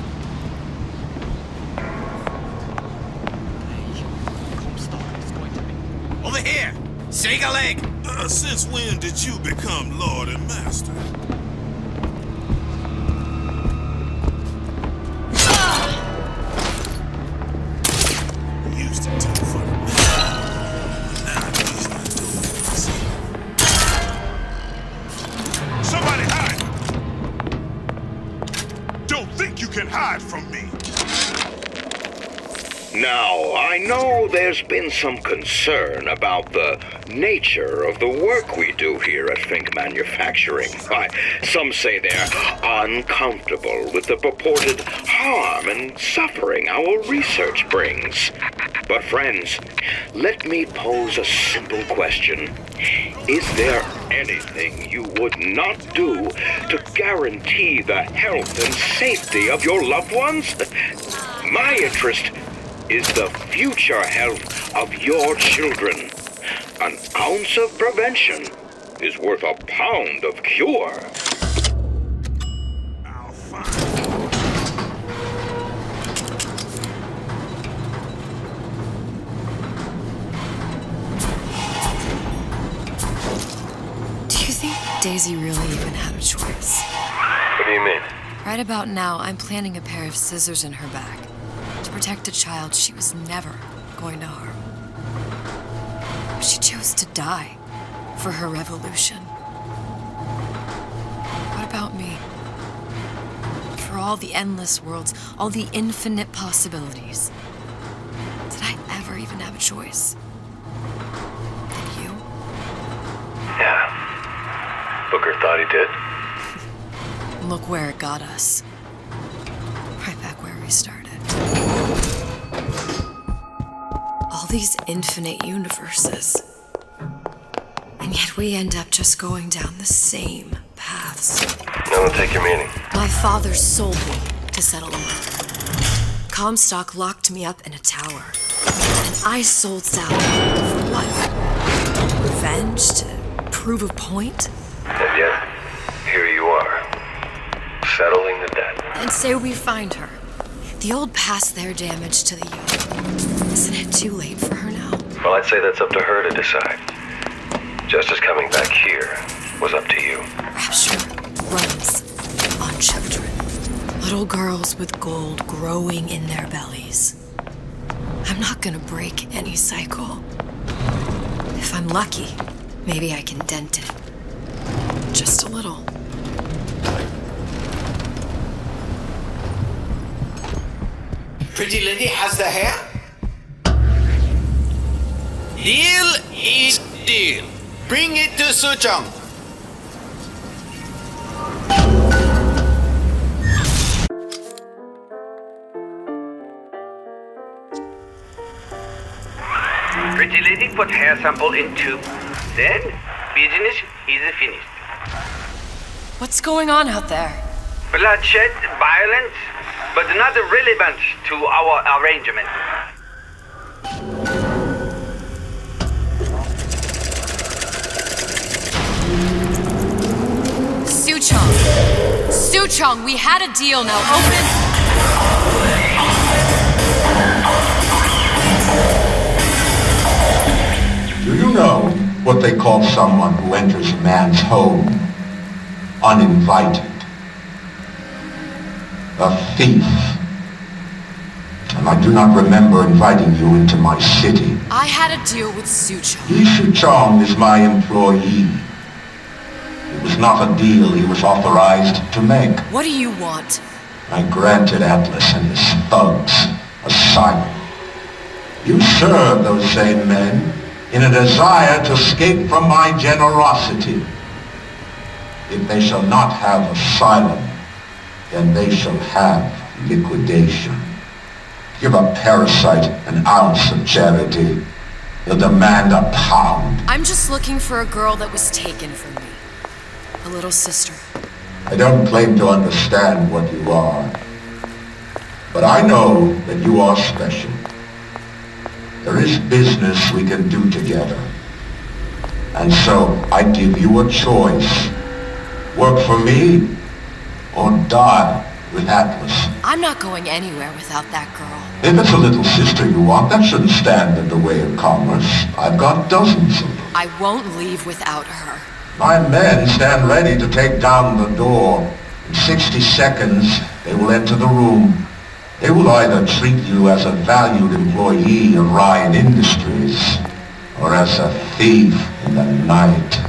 Over here! Shake a leg! Since when did you become Lord and Master? Used to take for the now these are doing. Somebody hide! Don't think you can hide from me! Now, I know there's been some concern about the nature of the work we do here at Fink Manufacturing. Why, some say they're uncomfortable with the purported harm and suffering our research brings. But friends, let me pose a simple question. Is there anything you would not do to guarantee the health and safety of your loved ones? My interest is the future health of your children. An ounce of prevention is worth a pound of cure. Do you think Daisy really even had a choice? What do you mean? Right about now, I'm planting a pair of scissors in her back to protect a child she was never going to harm. But she chose to die for her revolution. What about me? For all the endless worlds, all the infinite possibilities. Did I ever even have a choice? Did you? Yeah. Booker thought he did. Look where it got us. Right back where we started. All these infinite universes. And yet we end up just going down the same paths. No, take your meaning. My father sold me to settle a murder. Comstock locked me up in a tower. And I sold Sally for what? Revenge? To prove a point? And yet, here you are. Settling the debt. And say we find her. The old past their damage to the youth. Isn't it too late for her now? Well, I'd say that's up to her to decide. Justice coming back here was up to you. Rapture runs on children. Little girls with gold growing in their bellies. I'm not gonna break any cycle. If I'm lucky, maybe I can dent it. Just a little. Pretty lady has the hair? Deal is deal. Bring it to Suchong. Pretty lady put hair sample in tube. Then, business is finished. What's going on out there? Bloodshed, violence, but not relevant to our arrangement. Suchong, we had a deal, now open. Do you know what they call someone who enters a man's home uninvited? A thief. And I do not remember inviting you into my city. I had a deal with Suchong. Suchong is my employee. It was not a deal he was authorized to make. What do you want? I granted Atlas and his thugs asylum. You serve those same men in a desire to escape from my generosity. If they shall not have asylum, then they shall have liquidation. Give a parasite an ounce of charity. He'll demand a pound. I'm just looking for a girl that was taken from me. A little sister. I don't claim to understand what you are, but I know that you are special. There is business we can do together. And so I give you a choice. Work for me or die with Atlas. I'm not going anywhere without that girl. If it's a little sister you want, that shouldn't stand in the way of commerce. I've got dozens of them. I won't leave without her. My men stand ready to take down the door. In 60 seconds, they will enter the room. They will either treat you as a valued employee of Ryan Industries, or as a thief in the night.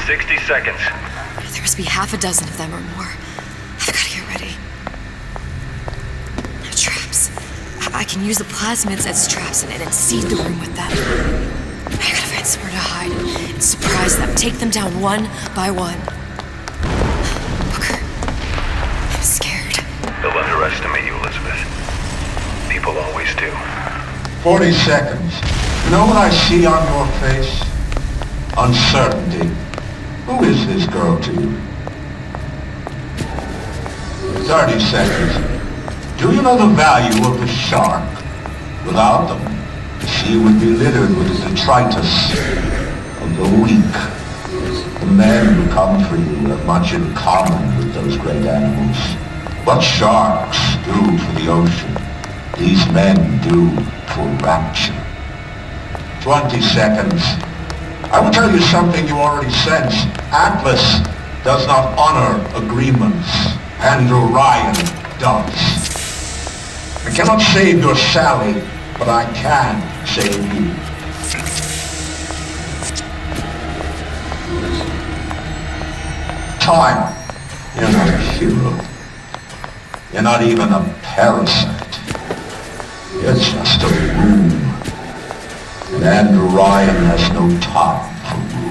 60 seconds. There must be half a dozen of them or more. I've got to get ready. I can use the plasmids as traps and seed the room with them. I gotta find somewhere to hide and surprise them, take them down one by one. Booker, I'm scared. They'll underestimate you, Elizabeth. People always do. 40 seconds. You know what I see on your face? Uncertainty. Who is this girl to you? 30 seconds. Do you know the value of the shark? Without them, the sea would be littered with the detritus of the weak. The men who come for you have much in common with those great animals. What sharks do for the ocean, these men do for rapture. 20 seconds. I will tell you something you already sense. Atlas does not honor agreements. Andrew Ryan does. I cannot save your Sally, but I can save you. Time. You're not a hero. You're not even a parasite. You're just a room. And Andrew Ryan has no time for rooms.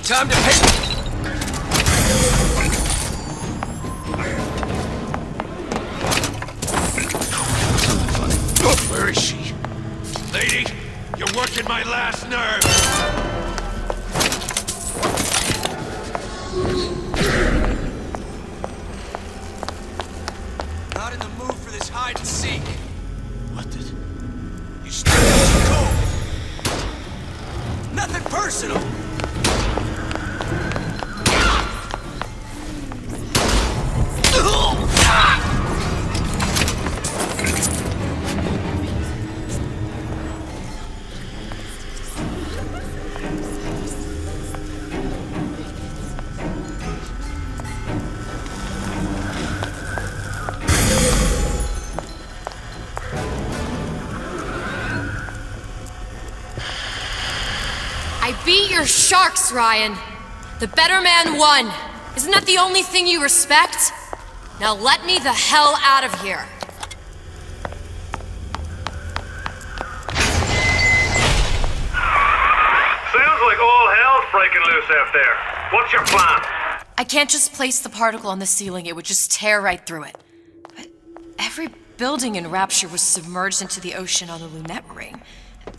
Time to pay. Where is she? Lady, you're working my last nerve. Not in the mood for this hide and seek. What did... You still got your cold. Nothing personal. I beat your sharks, Ryan. The better man won. Isn't that the only thing you respect? Now let me the hell out of here. Sounds like all hell's breaking loose out there. What's your plan? I can't just place the particle on the ceiling. It would just tear right through it. But every building in Rapture was submerged into the ocean on the Lunette ring,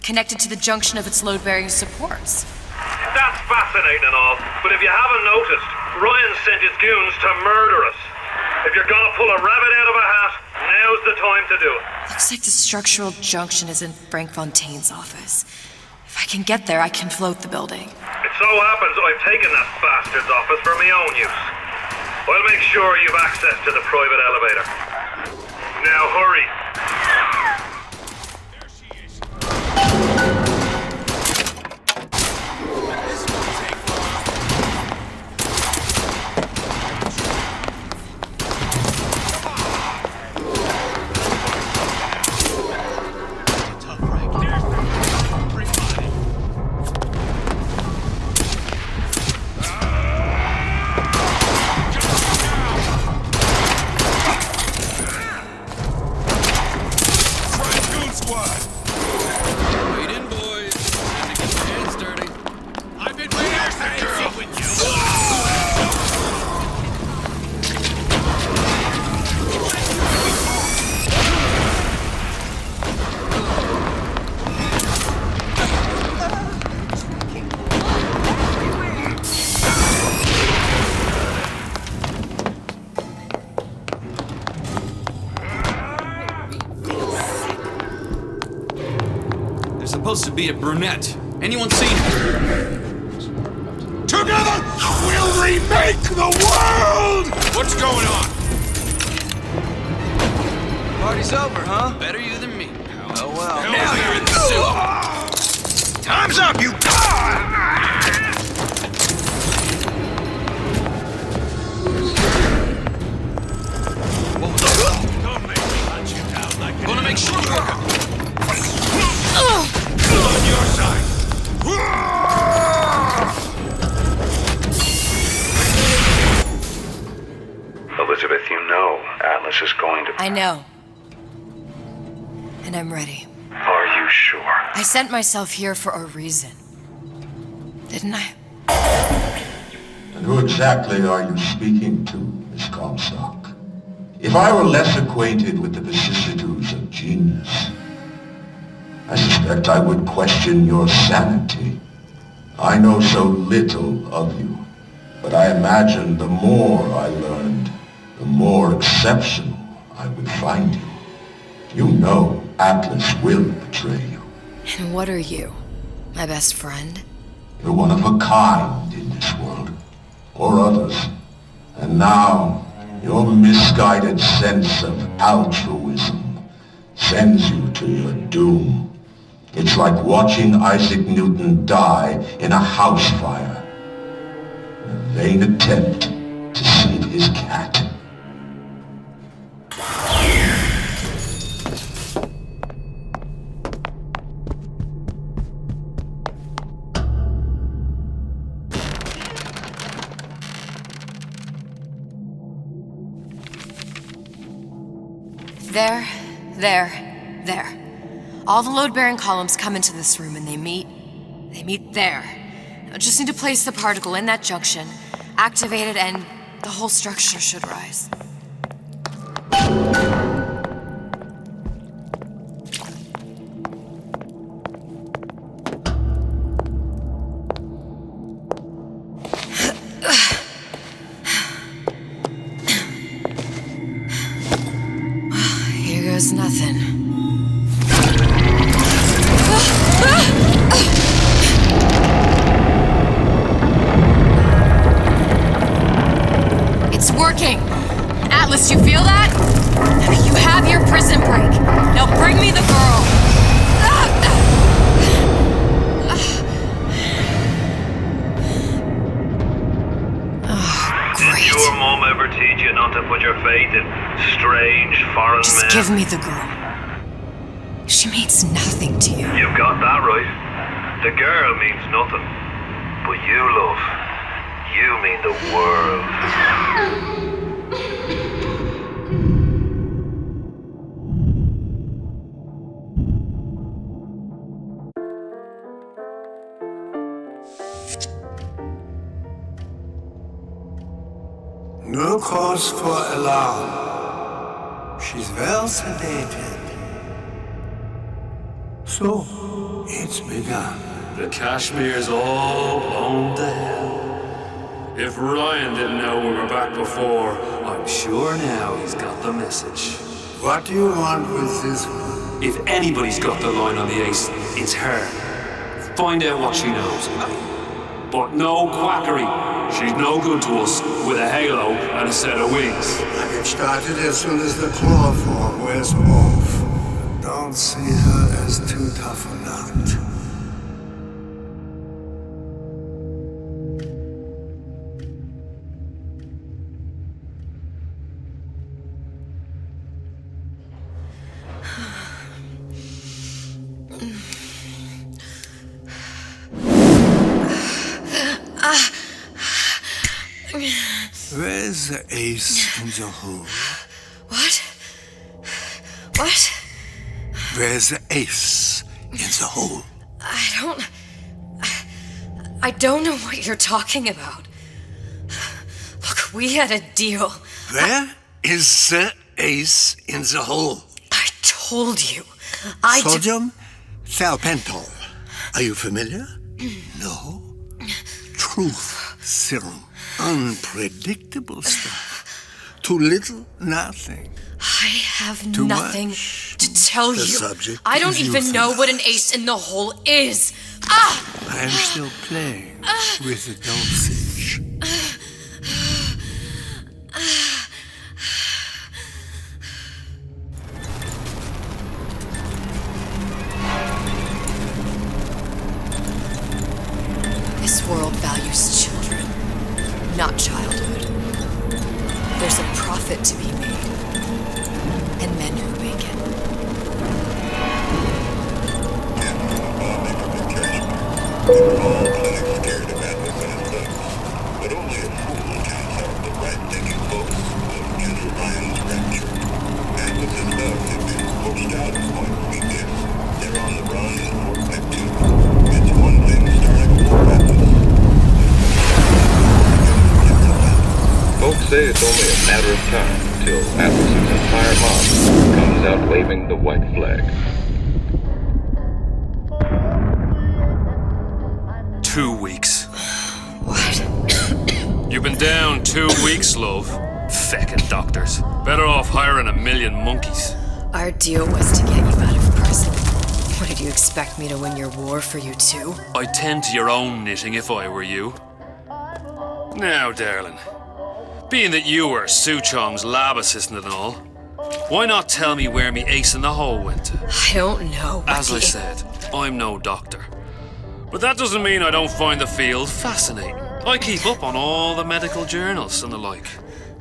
connected to the junction of its load-bearing supports. That's fascinating and all, but if you haven't noticed, Ryan sent his goons to murder us. If you're gonna pull a rabbit out of a hat, now's the time to do it. Looks like the structural junction is in Frank Fontaine's office. If I can get there, I can float the building. It so happens I've taken that bastard's office for my own use. I'll make sure you've access to the private elevator. Now hurry. There she is. Supposed to be a brunette. Anyone seen her? Together, we'll remake the world! What's going on? Party's over, huh? Better you than me. Oh well. Now you're in the soup. Time's up, you... Don't make me hunt you down like an... Gonna make short work of it. On your side. Elizabeth, you know Atlas is going to... I know. And I'm ready. Are you sure? I sent myself here for a reason. Didn't I? And who exactly are you speaking to, Miss Comstock? If I were less acquainted with the vicissitudes of genius, I suspect I would question your sanity. I know so little of you, but I imagine the more I learned, the more exceptional I would find you. You know Atlas will betray you. And what are you? My best friend? You're one of a kind in this world, or others. And now, your misguided sense of altruism sends you to your doom. It's like watching Isaac Newton die in a house fire, in a vain attempt to save his cat. There. All the load-bearing columns come into this room and they meet there. I just need to place the particle in that junction, activate it, and the whole structure should rise. Here goes nothing. It's working! Atlas, you feel that? You have your prison break. Now bring me the girl! Did your mom ever teach you not to put your faith in strange foreign men? Just give me the girl. She means nothing to you. You've got that right. The girl means nothing. But you, love, you mean the world. No cause for alarm. She's well sedated. So, it's begun. The Kashmir's all blown to hell. If Ryan didn't know we were back before, I'm sure now he's got the message. What do you want with this one? If anybody's got the line on the ace, it's her. Find out what she knows. But no quackery. She's no good to us with a halo and a set of wings. I get started as soon as the claw form wears off. Don't see her as too tough a nut. Where's the ace in the hole? What? What? Where's the ace in the hole? I don't know what you're talking about. Look, we had a deal. Where is the ace in the hole? I told you. Sodium salpental. Are you familiar? No. Truth serum. Unpredictable stuff. Too little, nothing. I have Too nothing. Much. to tell The you. subject I don't is even know euthanasia. what an ace in the hole is. Ah! I am still playing with the dollfish. This world values children, not childhood. There's a profit to be made, and men who make it. Folks say it's only a matter of time till Atlas's entire mob comes out waving the white flag. 2 weeks. What? You've been down 2 weeks, love. Feckin' doctors. Better off hiring 1,000,000 monkeys. Our deal was to get you out of prison. What, did you expect me to win your war for you too? I'd tend to your own knitting if I were you. Now, darling, being that you were Su Chong's lab assistant and all, why not tell me where me ace in the hole went to? I don't know. As I said, I'm no doctor. But that doesn't mean I don't find the field fascinating. I keep up on all the medical journals and the like.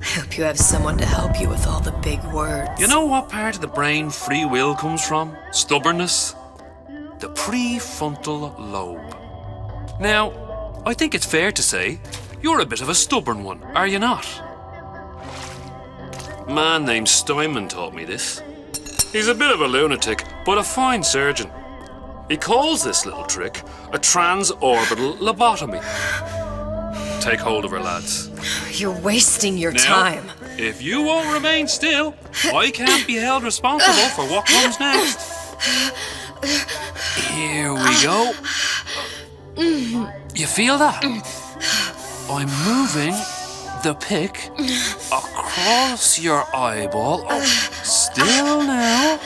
I hope you have someone to help you with all the big words. You know what part of the brain free will comes from? Stubbornness? The prefrontal lobe. Now, I think it's fair to say you're a bit of a stubborn one, are you not? A man named Steinman taught me this. He's a bit of a lunatic, but a fine surgeon. He calls this little trick a transorbital lobotomy. Take hold of her, lads. You're wasting your Now, time. If you won't remain still, I can't be held responsible for what comes next. Here we go. You feel that? I'm moving the pick across your eyeball. Oh, still now.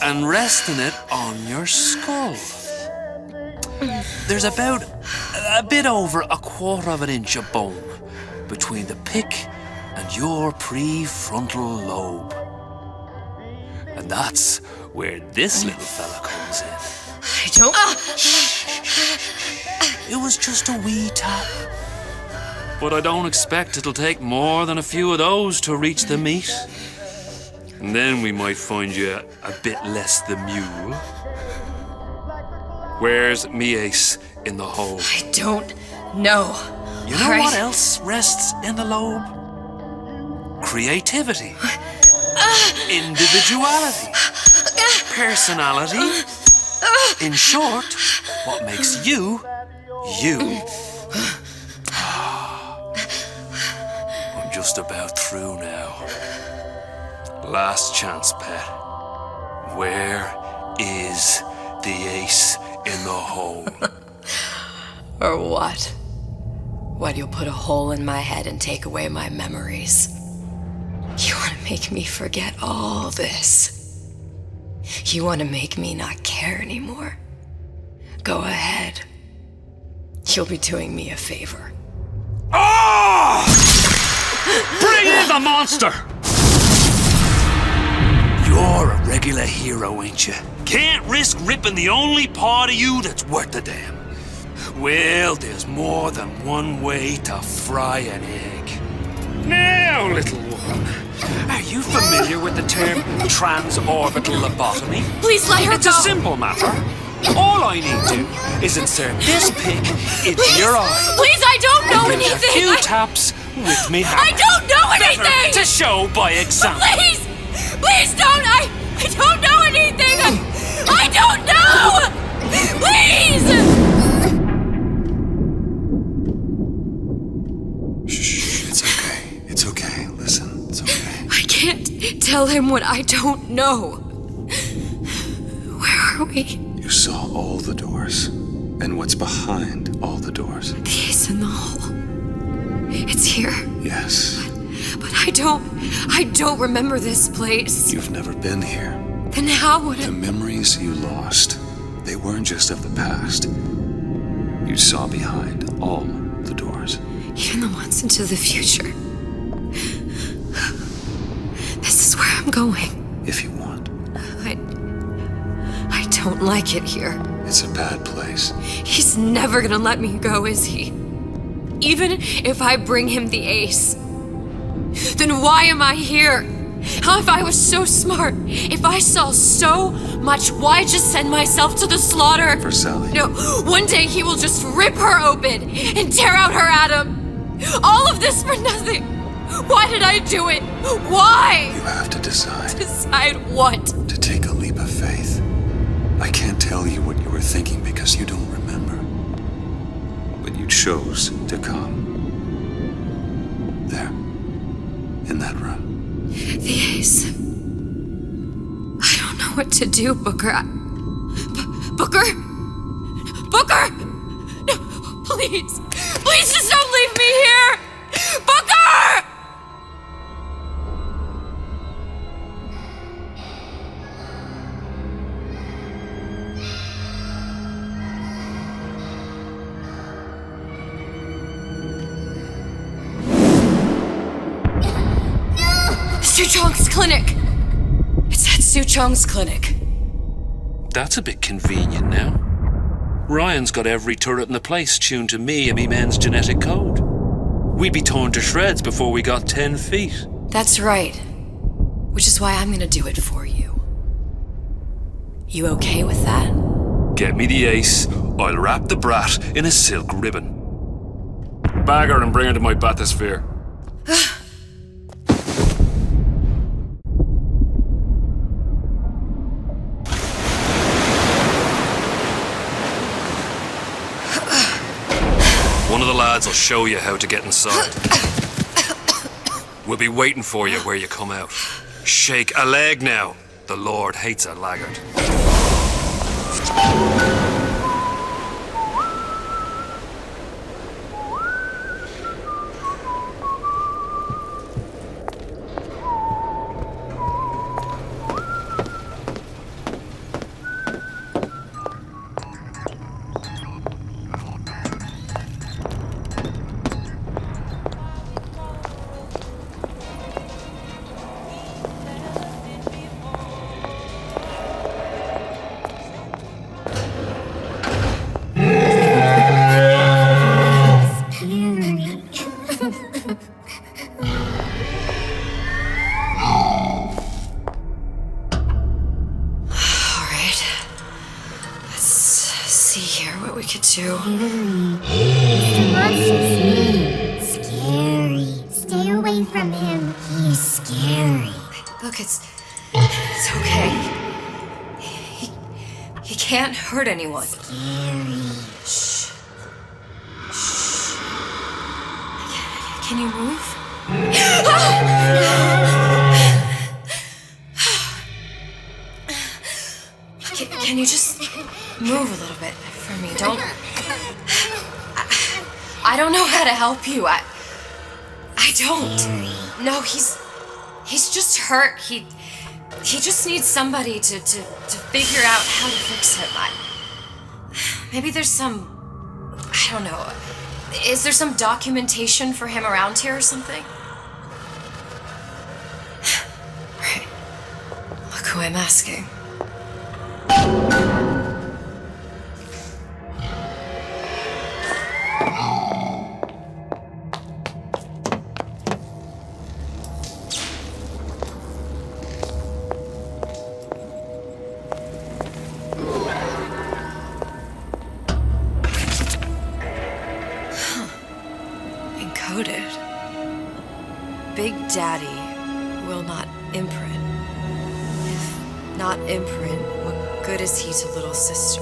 And resting it on your skull. There's about a bit over 1/4 of an inch of bone between the pick and your prefrontal lobe. And that's where this little fella comes in. I don't... It was just a wee tap. But I don't expect it'll take more than a few of those to reach the meat. And then we might find you a bit less the mule. Where's me ace in the hole? I don't know. You know what else rests in the lobe? Creativity. Individuality. Personality. In short, what makes you, you. I'm just about through now. Last chance, pet. Where is the ace in the hole? Or what? What, you'll put a hole in my head and take away my memories? You want to make me forget all this? You want to make me not care anymore? Go ahead. You'll be doing me a favor. Ah! Bring in the monster! You're a regular hero, ain't you? Can't risk ripping the only part of you that's worth a damn. Well, there's more than one way to fry an egg. Now, little one, are you familiar with the term transorbital lobotomy? Please let her It's go. a simple matter. All I need to is insert this pick into your eye. Please, I don't know Give it anything. A few taps with me hammer. I don't know anything. Better to show by example. Please! Please don't! I don't know anything! I don't know! Please! Shh, it's okay. It's okay. Listen, it's okay. I can't tell him what I don't know. Where are we? You saw all the doors. And what's behind all the doors. The ace in the hole. It's here. Yes. But I don't remember this place. You've never been here. Then how would The memories you lost, they weren't just of the past. You saw behind all the doors. Even the ones into the future. This is where I'm going. If you want. I don't like it here. It's a bad place. He's never gonna let me go, is he? Even if I bring him the ace. Then why am I here? How if I was so smart? If I saw so much, why just send myself to the slaughter? For Sally. No, one day he will just rip her open and tear out her atom. All of this for nothing. Why did I do it? Why? You have to decide. Decide what? To take a leap of faith. I can't tell you what you were thinking because you don't remember. But you chose to come. There. In that room. The ace. I don't know what to do, Booker. Booker? Booker! No, please. Please just don't leave me here! Booker! Suchong's clinic! It's at Suchong's clinic. That's a bit convenient now. Ryan's got every turret in the place tuned to me and me men's genetic code. We'd be torn to shreds before we got 10 feet. That's right. Which is why I'm gonna do it for you. You okay with that? Get me the ace, I'll wrap the brat in a silk ribbon. Bag her and bring her to my bathysphere. One of the lads will show you how to get inside. We'll be waiting for you where you come out. Shake a leg now. The Lord hates a laggard. Mr. Monster's mean. Scary. Stay away from him. He's scary. Look, it's okay. He can't hurt anyone. Scary. Shh. Shh. Can you move? Can you just move a little bit for me? Don't. I don't know how to help you. I don't. No, he's just hurt. He just needs somebody to figure out how to fix him. Maybe there's some, I don't know. Is there some documentation for him around here or something? Right. Look who I'm asking. Encoded. Big Daddy will not imprint. If not imprint, what good is he to little sister?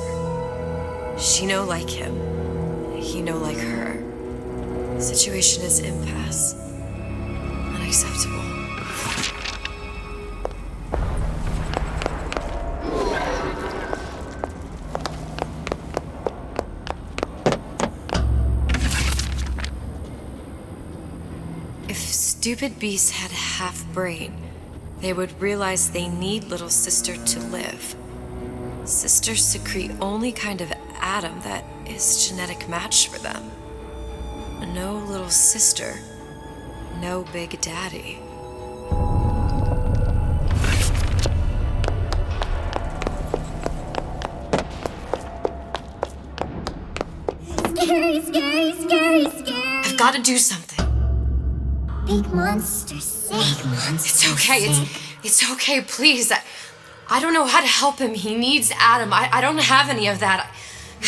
She no like him. He no like her. Situation is impasse. Unacceptable. If stupid beast had a half brain, they would realize they need little sister to live. Sisters secrete only kind of atom that is genetic match for them. No little sister, no big daddy. Scary, scary, scary, scary. I've got to do something. Big monster sick. Big monster It's okay. It's okay, please. I don't know how to help him. He needs Adam. I don't have any of that.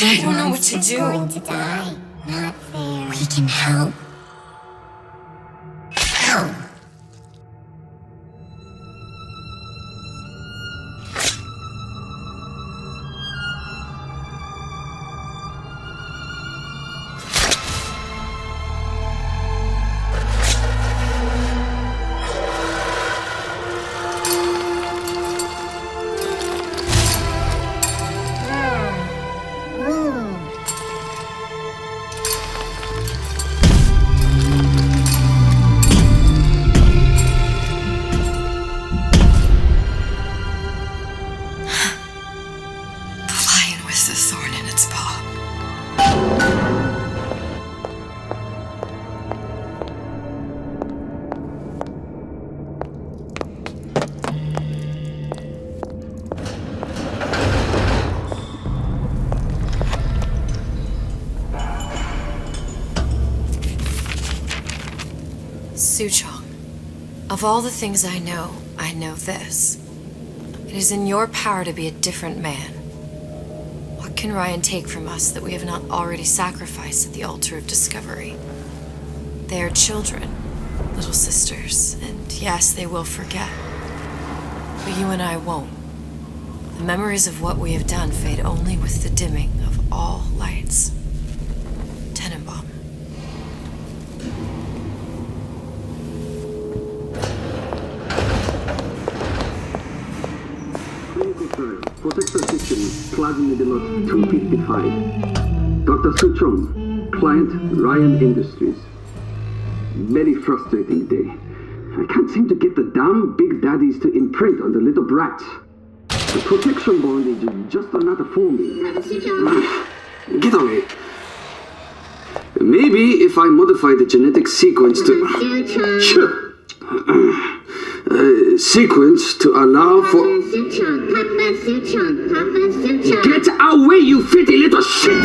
I don't know what to do. Going to die. Not fair. We can help. Help. Suchong, of all the things I know this. It is in your power to be a different man. What can Ryan take from us that we have not already sacrificed at the altar of discovery? They are children, little sisters, and yes, they will forget. But you and I won't. The memories of what we have done fade only with the dimming of all lights. Tenenbaum. Protector system, Plasma Deluxe 255. Dr. Suchong, client Ryan Industries. Very frustrating day. I can't seem to get the damn big daddies to imprint on the little brats. The protection bondage is just another forming. Get away. Maybe if I modify the genetic sequence to... Sure. Sequence to allow for... Get away, you filthy little shit!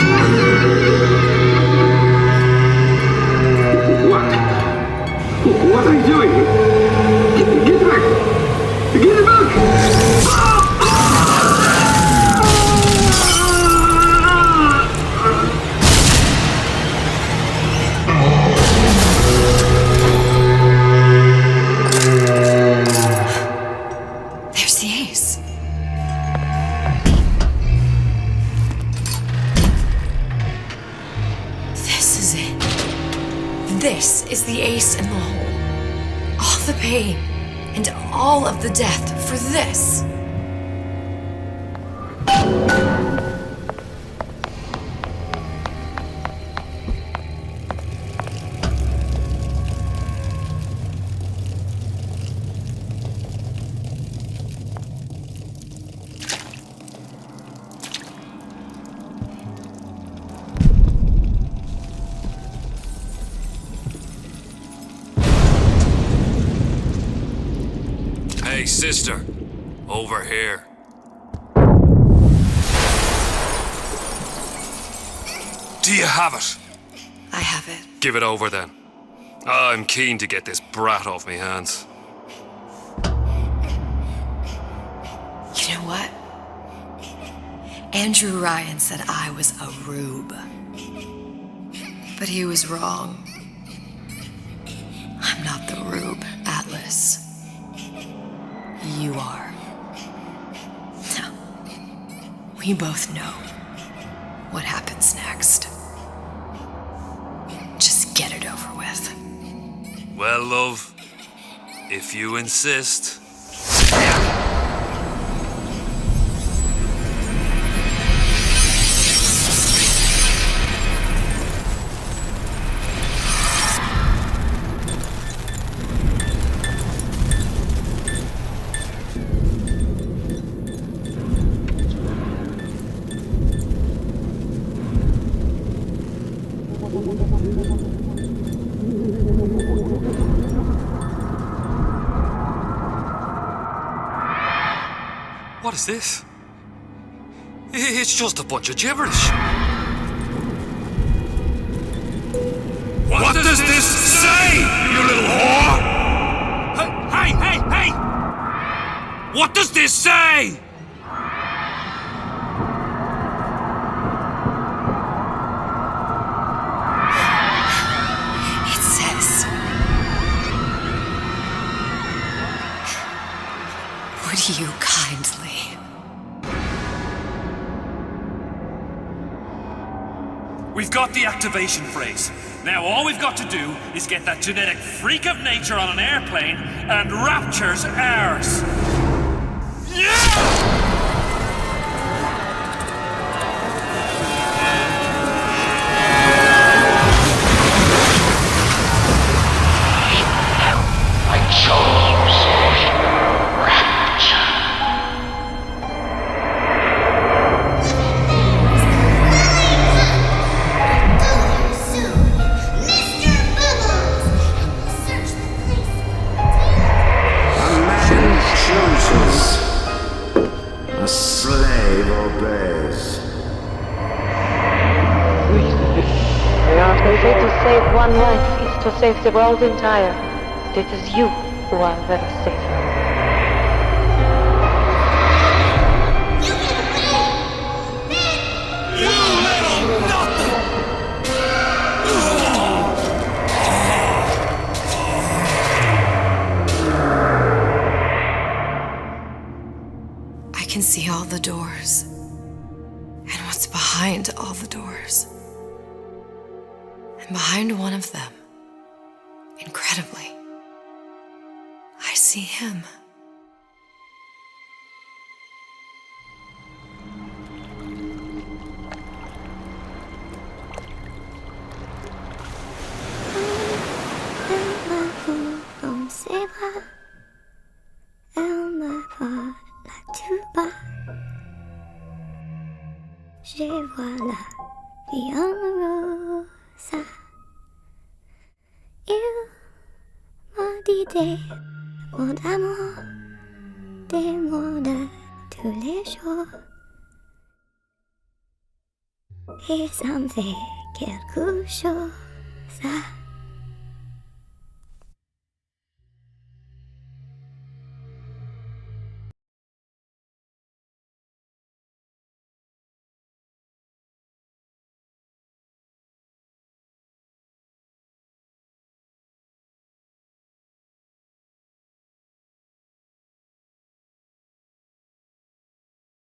What are you doing? Get back! Get back! There's the ace. This is it. This is the ace in the hole. All the pain and all of the death for this. Hey, sister. Over here. Do you have it? I have it. Give it over then. I'm keen to get this brat off me hands. You know what? Andrew Ryan said I was a rube. But he was wrong. I'm not the rube, Atlas. You are. No. We both know what happens next. Just get it over with. Well, love, if you insist. What is this? It's just a bunch of gibberish. What does this say, you little whore? Hey! What does this say? It says, would you kindly? We've got the activation phrase. Now all we've got to do is get that genetic freak of nature on an airplane and Rapture's ours. Yeah! A slave obeys. They say to save one life is to save the world entire. It is you who are very safe. I can see all the doors, and what's behind all the doors. And behind one of them, incredibly, I see him. Dans ses bras, elle me parle tout bas. Je vois la Rosa. Il m'a dit des mots d'amour, des mots de tous les jours. Et ça me fait quelque chose.